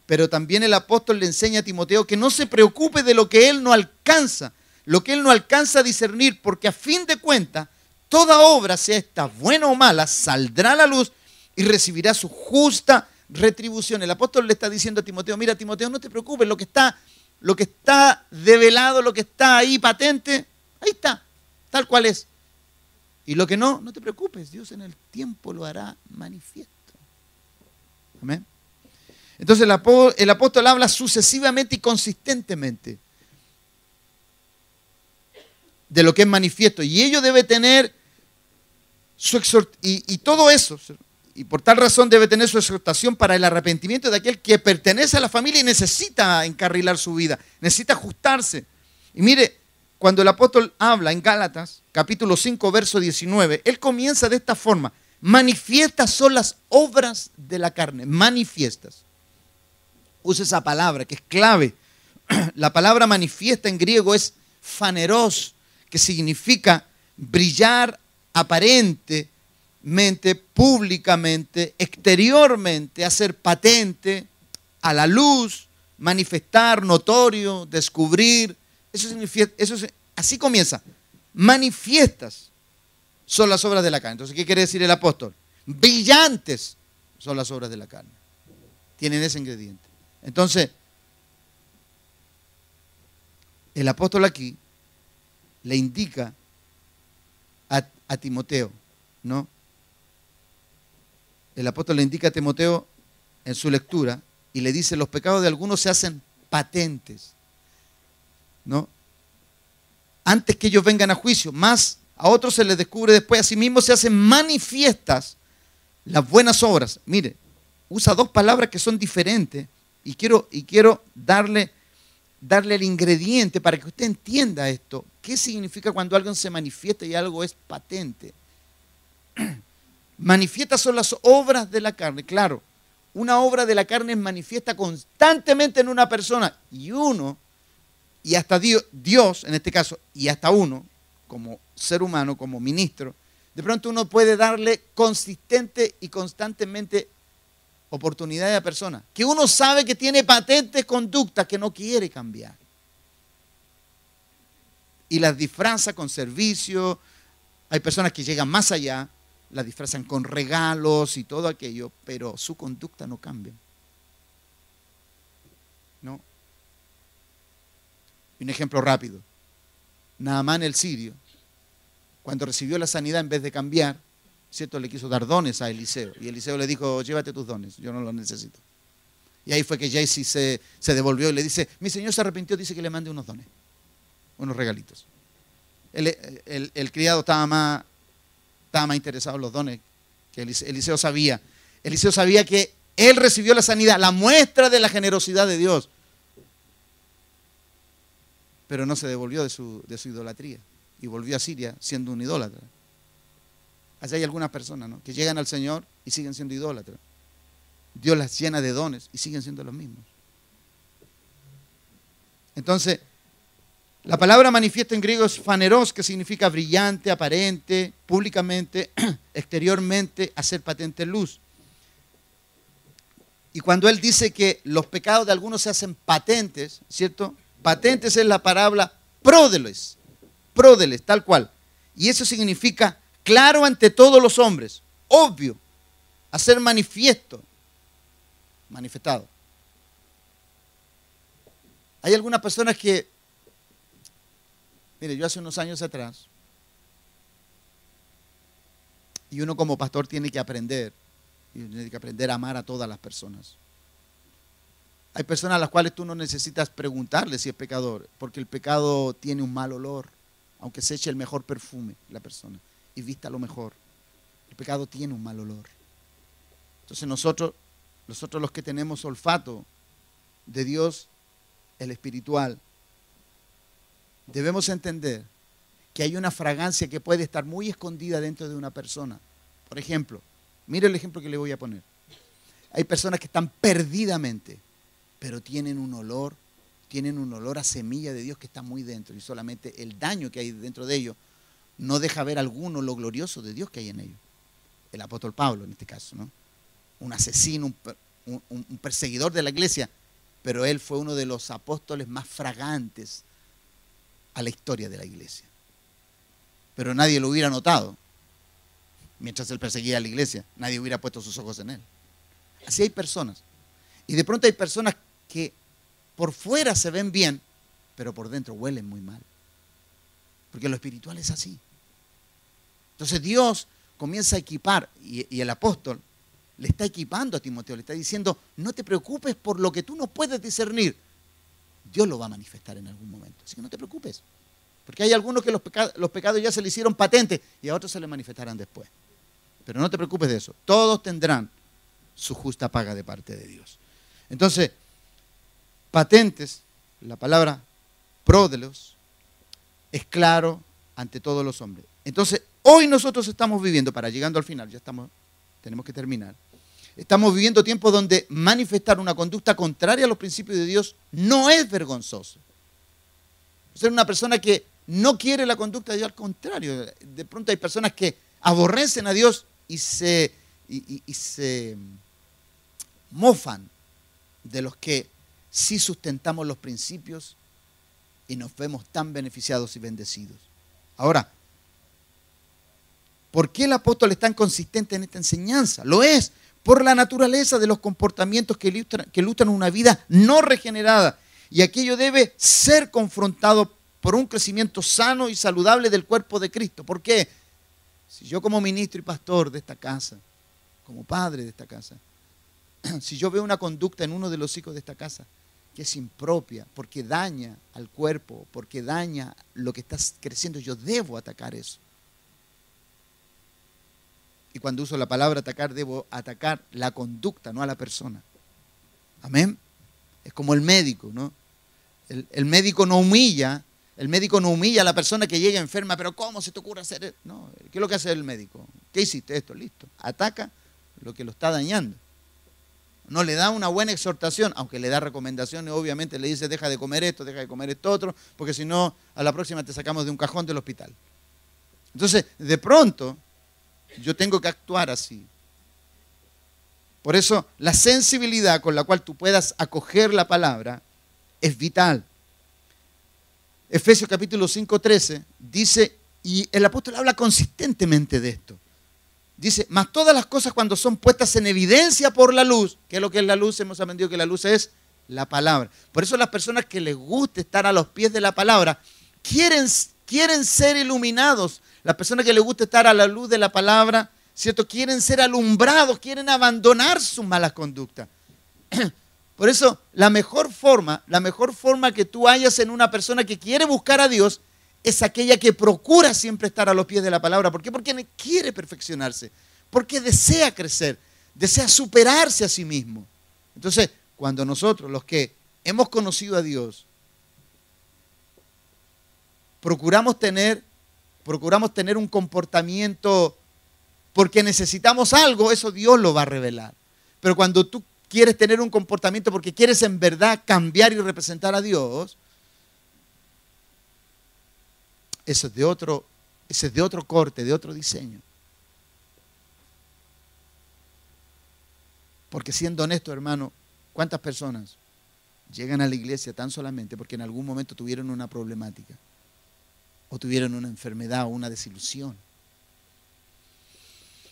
pero también el apóstol le enseña a Timoteo que no se preocupe de lo que él no alcanza, lo que él no alcanza a discernir, porque a fin de cuentas, toda obra, sea esta buena o mala, saldrá a la luz y recibirá su justa retribución. El apóstol le está diciendo a Timoteo, mira Timoteo, no te preocupes, lo que está develado, lo que está ahí patente, ahí está, tal cual es. Y lo que no te preocupes, Dios en el tiempo lo hará manifiesto. Amén. Entonces el apóstol habla sucesivamente y consistentemente de lo que es manifiesto. Y ello debe tener su exhortación, y todo eso, y por tal razón debe tener su exhortación para el arrepentimiento de aquel que pertenece a la familia y necesita encarrilar su vida, necesita ajustarse. Y mire, cuando el apóstol habla en Gálatas, capítulo 5, verso 19, él comienza de esta forma: manifiestas son las obras de la carne, manifiestas. Usa esa palabra que es clave. La palabra manifiesta en griego es faneros, que significa brillar aparentemente, públicamente, exteriormente, hacer patente, a la luz, manifestar, notorio, descubrir. Eso significa, así comienza. Manifiestas son las obras de la carne. Entonces, ¿qué quiere decir el apóstol? Brillantes son las obras de la carne. Tienen ese ingrediente. Entonces, el apóstol aquí le indica a Timoteo, ¿no? El apóstol le indica a Timoteo en su lectura y le dice: los pecados de algunos se hacen patentes, ¿no? Antes que ellos vengan a juicio, más a otros se les descubre después. Asimismo se hacen manifiestas las buenas obras. Mire, usa dos palabras que son diferentes y quiero darle el ingrediente para que usted entienda esto. ¿Qué significa cuando algo se manifiesta y algo es patente? Manifiestas son las obras de la carne. Claro, una obra de la carne es manifiesta constantemente en una persona y hasta Dios en este caso, y hasta uno como ser humano, como ministro, De pronto uno puede darle consistente y constantemente oportunidad a la persona, que uno sabe que tiene patentes conductas que no quiere cambiar. Y las disfraza con servicio. Hay personas que llegan más allá, las disfrazan con regalos y todo aquello, pero su conducta no cambia. ¿No? Un ejemplo rápido. Naamán el sirio, cuando recibió la sanidad, en vez de cambiar, ¿cierto?, le quiso dar dones a Eliseo. Y Eliseo le dijo, llévate tus dones, yo no los necesito. Y ahí fue que Gehazi se devolvió y le dice, mi señor se arrepintió, dice que le mande unos dones, unos regalitos. El criado estaba más interesado en los dones que Eliseo sabía. Eliseo sabía que él recibió la sanidad, la muestra de la generosidad de Dios. Pero no se devolvió de su idolatría y volvió a Siria siendo un idólatra. Allá hay algunas personas, ¿no?, que llegan al Señor y siguen siendo idólatras. Dios las llena de dones y siguen siendo los mismos. Entonces, la palabra manifiesta en griego es faneros, que significa brillante, aparente, públicamente, exteriormente, hacer patente luz. Y cuando él dice que los pecados de algunos se hacen patentes, ¿cierto? Patentes es la palabra pródeles, tal cual. Y eso significa claro ante todos los hombres, obvio, hacer manifiesto, manifestado. Hay algunas personas que, mire, yo hace unos años atrás, y uno como pastor tiene que aprender a amar a todas las personas. Hay personas a las cuales tú no necesitas preguntarle si es pecador, porque el pecado tiene un mal olor, aunque se eche el mejor perfume la persona y vista lo mejor. El pecado tiene un mal olor. Entonces nosotros los que tenemos olfato de Dios, el espiritual, debemos entender que hay una fragancia que puede estar muy escondida dentro de una persona. Por ejemplo, mire el ejemplo que le voy a poner. Hay personas que están perdidamente, pero tienen un olor a semilla de Dios que está muy dentro, y solamente el daño que hay dentro de ellos no deja ver alguno lo glorioso de Dios que hay en ellos. El apóstol Pablo en este caso, ¿no? Un asesino, un perseguidor de la iglesia, pero él fue uno de los apóstoles más fragantes a la historia de la iglesia. Pero nadie lo hubiera notado. Mientras él perseguía a la iglesia, nadie hubiera puesto sus ojos en él. Así hay personas. Y de pronto hay personas que por fuera se ven bien, pero por dentro huelen muy mal. Porque lo espiritual es así. Entonces Dios comienza a equipar, y el apóstol le está equipando a Timoteo, le está diciendo, no te preocupes por lo que tú no puedes discernir. Dios lo va a manifestar en algún momento. Así que no te preocupes. Porque hay algunos que los pecados ya se le hicieron patentes y a otros se le manifestarán después. Pero no te preocupes de eso. Todos tendrán su justa paga de parte de Dios. Entonces, patentes, la palabra pródelos, es claro ante todos los hombres. Entonces, hoy nosotros estamos viviendo, llegando al final, tenemos que terminar. Estamos viviendo tiempos donde manifestar una conducta contraria a los principios de Dios no es vergonzoso. Ser una persona que no quiere la conducta de Dios, al contrario. De pronto hay personas que aborrecen a Dios y se mofan de los que sí sustentamos los principios y nos vemos tan beneficiados y bendecidos. Ahora, ¿por qué el apóstol es tan consistente en esta enseñanza? Lo es por la naturaleza de los comportamientos que ilustran una vida no regenerada, y aquello debe ser confrontado por un crecimiento sano y saludable del cuerpo de Cristo. ¿Por qué? Si yo como ministro y pastor de esta casa, como padre de esta casa, si yo veo una conducta en uno de los hijos de esta casa que es impropia, porque daña al cuerpo, porque daña lo que está creciendo, yo debo atacar eso. Y cuando uso la palabra atacar, debo atacar la conducta, no a la persona. Amén. Es como el médico, ¿no? El médico no humilla. El médico no humilla a la persona que llega enferma, pero ¿cómo se te ocurre hacer esto? No, ¿qué es lo que hace el médico? ¿Qué hiciste esto? Listo. Ataca lo que lo está dañando. No le da una buena exhortación, aunque le da recomendaciones, obviamente le dice deja de comer esto otro, porque si no, a la próxima te sacamos de un cajón del hospital. Entonces, de pronto, Yo tengo que actuar así. Por eso, la sensibilidad con la cual tú puedas acoger la palabra es vital. Efesios capítulo 5:13 dice, y el apóstol habla consistentemente de esto. Dice, mas todas las cosas cuando son puestas en evidencia por la luz, ¿qué es lo que es la luz? Hemos aprendido que la luz es la palabra. Por eso las personas que les gusta estar a los pies de la palabra, quieren ser iluminados. Las personas que les gusta estar a la luz de la palabra, ¿cierto? Quieren ser alumbrados, quieren abandonar sus malas conductas. Por eso, la mejor forma que tú hayas en una persona que quiere buscar a Dios es aquella que procura siempre estar a los pies de la palabra. ¿Por qué? Porque quiere perfeccionarse, porque desea crecer, desea superarse a sí mismo. Entonces, cuando nosotros, los que hemos conocido a Dios, procuramos tener un comportamiento porque necesitamos algo, eso Dios lo va a revelar. Pero cuando tú quieres tener un comportamiento porque quieres en verdad cambiar y representar a Dios, ese es de otro corte, de otro diseño. Porque siendo honesto, hermano, ¿cuántas personas llegan a la iglesia tan solamente porque en algún momento tuvieron una problemática? O tuvieron una enfermedad o una desilusión.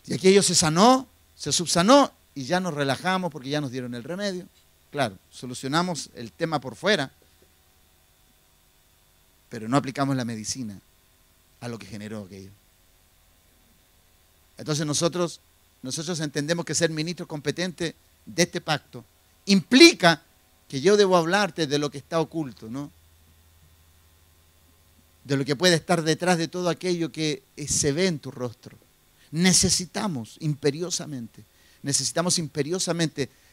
Y aquello se sanó, se subsanó y ya nos relajamos porque ya nos dieron el remedio. Claro, solucionamos el tema por fuera, pero no aplicamos la medicina a lo que generó aquello. Entonces nosotros entendemos que ser ministro competente de este pacto implica que yo debo hablarte de lo que está oculto, ¿no? De lo que puede estar detrás de todo aquello que se ve en tu rostro. Necesitamos imperiosamente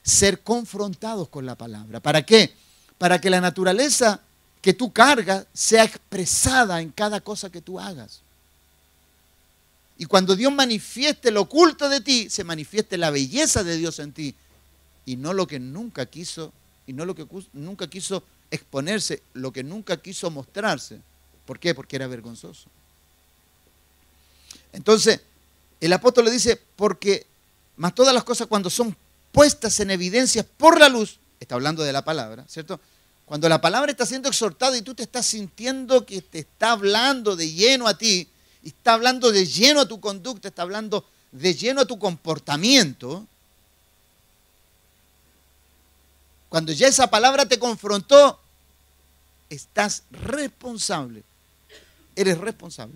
ser confrontados con la palabra. ¿Para qué? Para que la naturaleza que tú cargas sea expresada en cada cosa que tú hagas. Y cuando Dios manifieste lo oculto de ti, se manifieste la belleza de Dios en ti. Y no lo que nunca quiso, exponerse, lo que nunca quiso mostrarse. ¿Por qué? Porque era vergonzoso. Entonces, el apóstol le dice, porque más todas las cosas cuando son puestas en evidencia por la luz, está hablando de la palabra, ¿cierto? Cuando la palabra está siendo exhortada y tú te estás sintiendo que te está hablando de lleno a ti, y está hablando de lleno a tu conducta, está hablando de lleno a tu comportamiento, cuando ya esa palabra te confrontó, estás responsable. Eres responsable,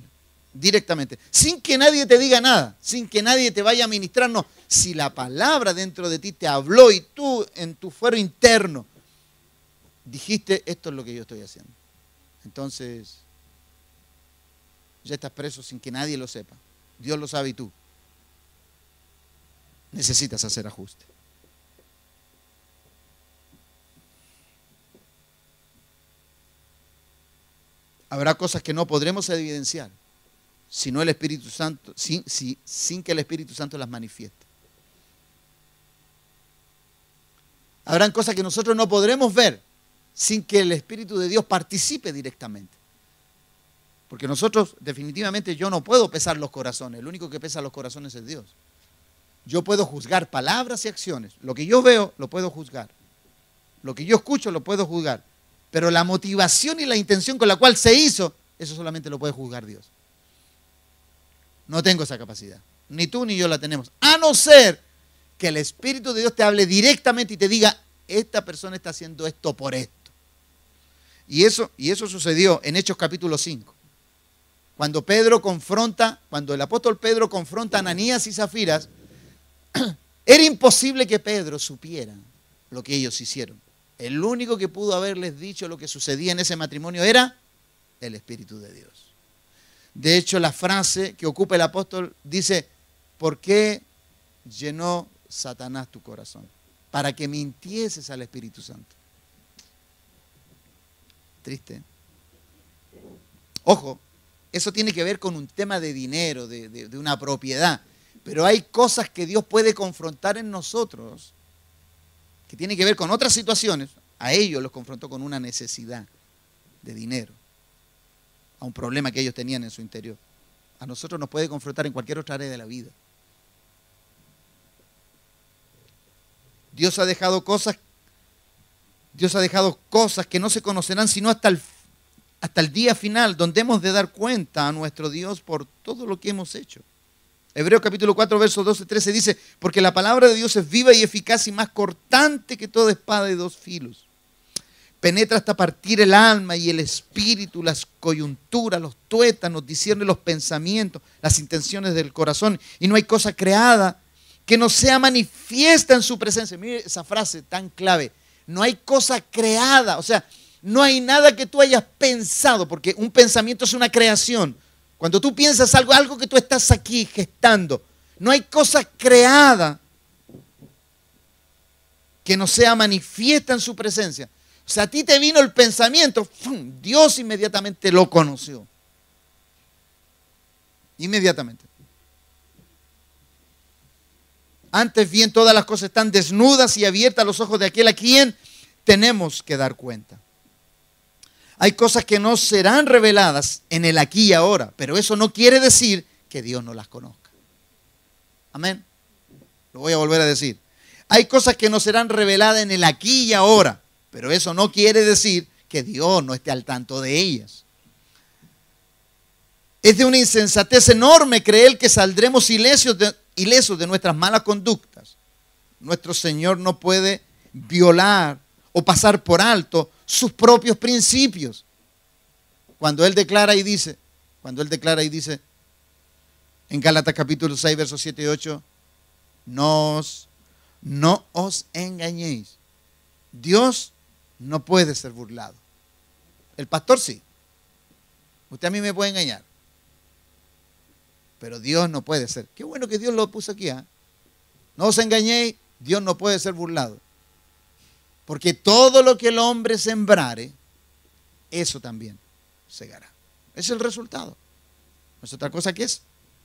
directamente, sin que nadie te diga nada, sin que nadie te vaya a ministrar, no. Si la palabra dentro de ti te habló y tú en tu fuero interno dijiste, esto es lo que yo estoy haciendo, entonces ya estás preso sin que nadie lo sepa. Dios lo sabe y tú necesitas hacer ajuste. Habrá cosas que no podremos evidenciar sino el Espíritu Santo, sin que el Espíritu Santo las manifieste. Habrán cosas que nosotros no podremos ver sin que el Espíritu de Dios participe directamente. Porque nosotros, definitivamente, yo no puedo pesar los corazones. El único que pesa los corazones es Dios. Yo puedo juzgar palabras y acciones. Lo que yo veo, lo puedo juzgar. Lo que yo escucho, lo puedo juzgar. Pero la motivación y la intención con la cual se hizo, eso solamente lo puede juzgar Dios. No tengo esa capacidad. Ni tú ni yo la tenemos. A no ser que el Espíritu de Dios te hable directamente y te diga, esta persona está haciendo esto por esto. Y eso sucedió en Hechos capítulo 5. Cuando el apóstol Pedro confronta a Ananías y Zafiras, era imposible que Pedro supiera lo que ellos hicieron. El único que pudo haberles dicho lo que sucedía en ese matrimonio era el Espíritu de Dios. De hecho, la frase que ocupa el apóstol dice, ¿por qué llenó Satanás tu corazón? Para que mintieses al Espíritu Santo. Triste. Ojo, eso tiene que ver con un tema de dinero, de una propiedad. Pero hay cosas que Dios puede confrontar en nosotros que tienen que ver con otras situaciones. A ellos los confrontó con una necesidad de dinero, a un problema que ellos tenían en su interior, a nosotros nos puede confrontar en cualquier otra área de la vida. Dios ha dejado cosas que no se conocerán sino hasta el día final, donde hemos de dar cuenta a nuestro Dios por todo lo que hemos hecho. Hebreos capítulo 4, versos 12-13 dice, porque la palabra de Dios es viva y eficaz y más cortante que toda espada de dos filos. Penetra hasta partir el alma y el espíritu, las coyunturas, los tuétanos, discierne los pensamientos, las intenciones del corazón. Y no hay cosa creada que no sea manifiesta en su presencia. Mire esa frase tan clave. No hay cosa creada, o sea, no hay nada que tú hayas pensado, porque un pensamiento es una creación. Cuando tú piensas algo que tú estás aquí gestando, no hay cosa creada que no sea manifiesta en su presencia. O sea, a ti te vino el pensamiento, ¡fum! Dios inmediatamente lo conoció. Inmediatamente. Antes bien, todas las cosas están desnudas y abiertas a los ojos de aquel a quien tenemos que dar cuenta. Hay cosas que no serán reveladas en el aquí y ahora, pero eso no quiere decir que Dios no las conozca. Amén. Lo voy a volver a decir. Hay cosas que no serán reveladas en el aquí y ahora, pero eso no quiere decir que Dios no esté al tanto de ellas. Es de una insensatez enorme creer que saldremos ilesos de nuestras malas conductas. Nuestro Señor no puede violar o pasar por alto sus propios principios. Cuando Él declara y dice en Gálatas capítulo 6, versos 7 y 8, no os engañéis. Dios no puede ser burlado. El pastor sí. Usted a mí me puede engañar. Pero Dios no puede ser. Qué bueno que Dios lo puso aquí. No os engañéis, Dios no puede ser burlado. Porque todo lo que el hombre sembrare, eso también segará. Ese es el resultado. No es otra cosa que eso.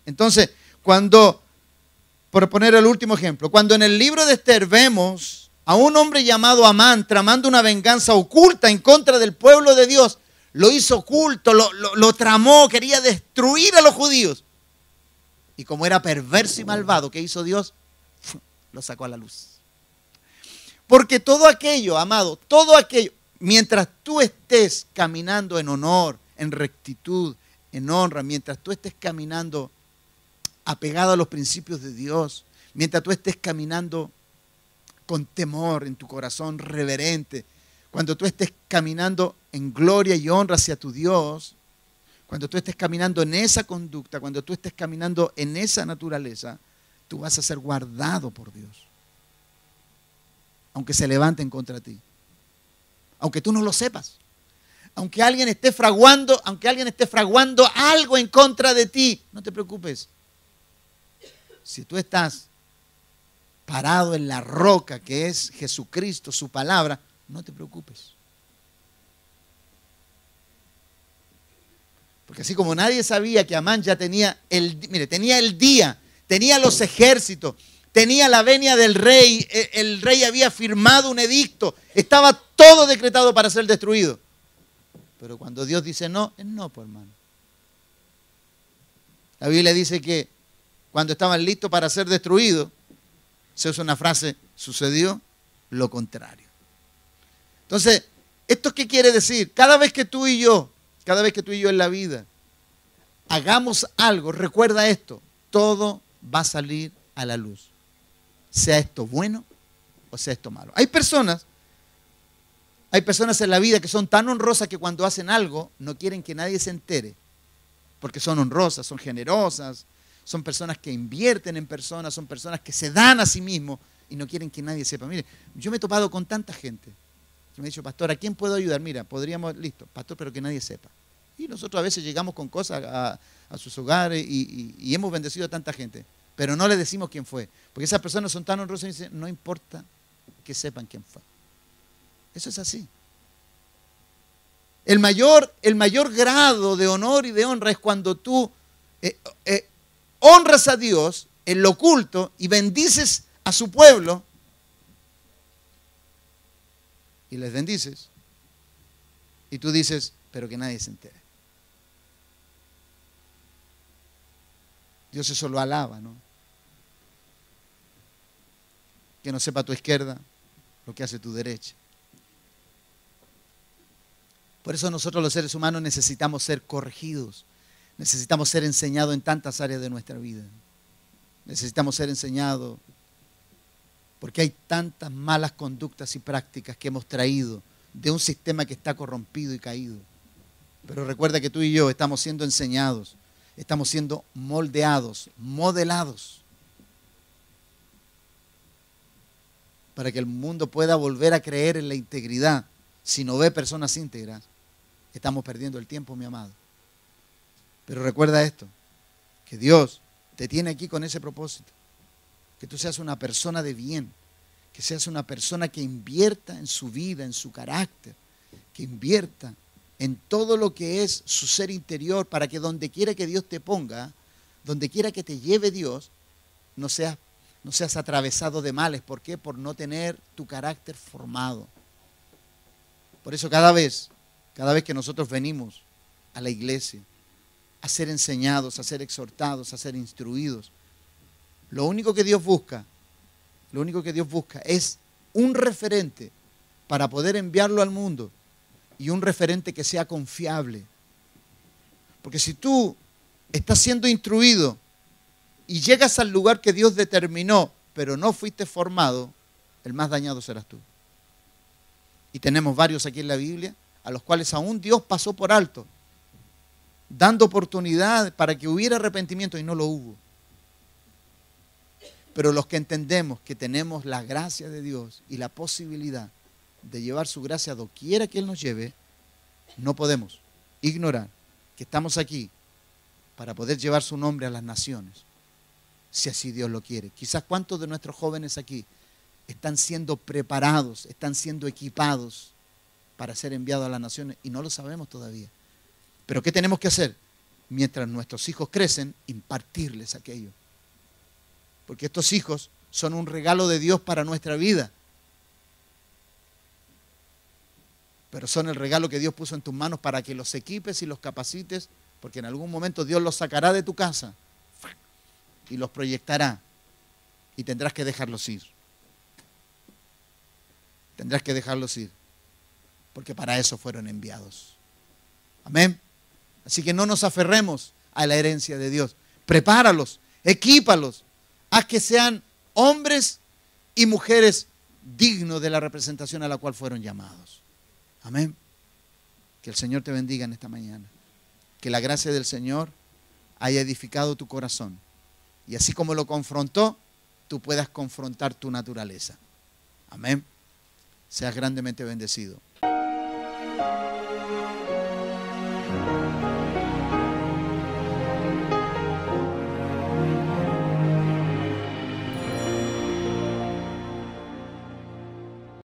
Entonces, por poner el último ejemplo, cuando en el libro de Esther vemos a un hombre llamado Amán tramando una venganza oculta en contra del pueblo de Dios, lo hizo oculto, lo tramó, quería destruir a los judíos. Y como era perverso y malvado, ¿qué hizo Dios? Lo sacó a la luz. Porque todo aquello, amado, todo aquello, mientras tú estés caminando en honor, en rectitud, en honra, mientras tú estés caminando apegado a los principios de Dios, mientras tú estés caminando con temor en tu corazón, reverente, cuando tú estés caminando en gloria y honra hacia tu Dios, cuando tú estés caminando en esa conducta, cuando tú estés caminando en esa naturaleza, tú vas a ser guardado por Dios. Aunque se levanten contra ti. Aunque tú no lo sepas. Aunque alguien esté fraguando algo en contra de ti, no te preocupes. Si tú estás parado en la roca que es Jesucristo, su palabra, no te preocupes. Porque así como nadie sabía que Amán ya tenía tenía el día, tenía los ejércitos, tenía la venia del rey, el rey había firmado un edicto, estaba todo decretado para ser destruido. Pero cuando Dios dice no, es no, pues hermano. La Biblia dice que cuando estaban listos para ser destruidos, se usa una frase, sucedió lo contrario. Entonces, ¿esto qué quiere decir? Cada vez que tú y yo en la vida hagamos algo, recuerda esto, todo va a salir a la luz. Sea esto bueno o sea esto malo. Hay personas en la vida que son tan honrosas que cuando hacen algo no quieren que nadie se entere. Porque son honrosas, son generosas, son personas que invierten en personas, son personas que se dan a sí mismos y no quieren que nadie sepa. Mire, yo me he topado con tanta gente que me ha dicho, pastor, ¿a quién puedo ayudar? Mira, podríamos, listo, pastor, pero que nadie sepa. Y nosotros a veces llegamos con cosas a sus hogares y hemos bendecido a tanta gente. Pero no le decimos quién fue. Porque esas personas son tan honrosas y dicen, no importa que sepan quién fue. Eso es así. El mayor grado de honor y de honra es cuando tú honras a Dios en lo oculto y bendices a su pueblo y les bendices y tú dices, pero que nadie se entere. Dios eso lo alaba, ¿no? Que no sepa tu izquierda lo que hace tu derecha. Por eso nosotros los seres humanos necesitamos ser corregidos, necesitamos ser enseñados en tantas áreas de nuestra vida. Necesitamos ser enseñados porque hay tantas malas conductas y prácticas que hemos traído de un sistema que está corrompido y caído. Pero recuerda que tú y yo estamos siendo enseñados, estamos siendo moldeados, modelados, para que el mundo pueda volver a creer en la integridad. Si no ve personas íntegras, estamos perdiendo el tiempo, mi amado. Pero recuerda esto, que Dios te tiene aquí con ese propósito, que tú seas una persona de bien, que seas una persona que invierta en su vida, en su carácter, que invierta en todo lo que es su ser interior, para que donde quiera que Dios te ponga, donde quiera que te lleve Dios, no seas atravesado de males. ¿Por qué? Por no tener tu carácter formado. Por eso cada vez que nosotros venimos a la iglesia a ser enseñados, a ser exhortados, a ser instruidos, lo único que Dios busca es un referente para poder enviarlo al mundo, y un referente que sea confiable. Porque si tú estás siendo instruido y llegas al lugar que Dios determinó, pero no fuiste formado, el más dañado serás tú. Y tenemos varios aquí en la Biblia a los cuales aún Dios pasó por alto, dando oportunidad para que hubiera arrepentimiento, y no lo hubo. Pero los que entendemos que tenemos la gracia de Dios y la posibilidad de llevar su gracia a doquiera que Él nos lleve, no podemos ignorar que estamos aquí para poder llevar su nombre a las naciones, si así Dios lo quiere. Quizás cuántos de nuestros jóvenes aquí están siendo preparados, están siendo equipados para ser enviados a las naciones, y no lo sabemos todavía. Pero ¿qué tenemos que hacer? Mientras nuestros hijos crecen, impartirles aquello. Porque estos hijos son un regalo de Dios para nuestra vida. Pero son el regalo que Dios puso en tus manos para que los equipes y los capacites, porque en algún momento Dios los sacará de tu casa y los proyectará, y tendrás que dejarlos ir. Tendrás que dejarlos ir, porque para eso fueron enviados. Amén. Así que no nos aferremos a la herencia de Dios. Prepáralos, equípalos, haz que sean hombres y mujeres dignos de la representación a la cual fueron llamados. Amén. Que el Señor te bendiga en esta mañana. Que la gracia del Señor haya edificado tu corazón, y así como lo confrontó, tú puedas confrontar tu naturaleza. Amén. Seas grandemente bendecido.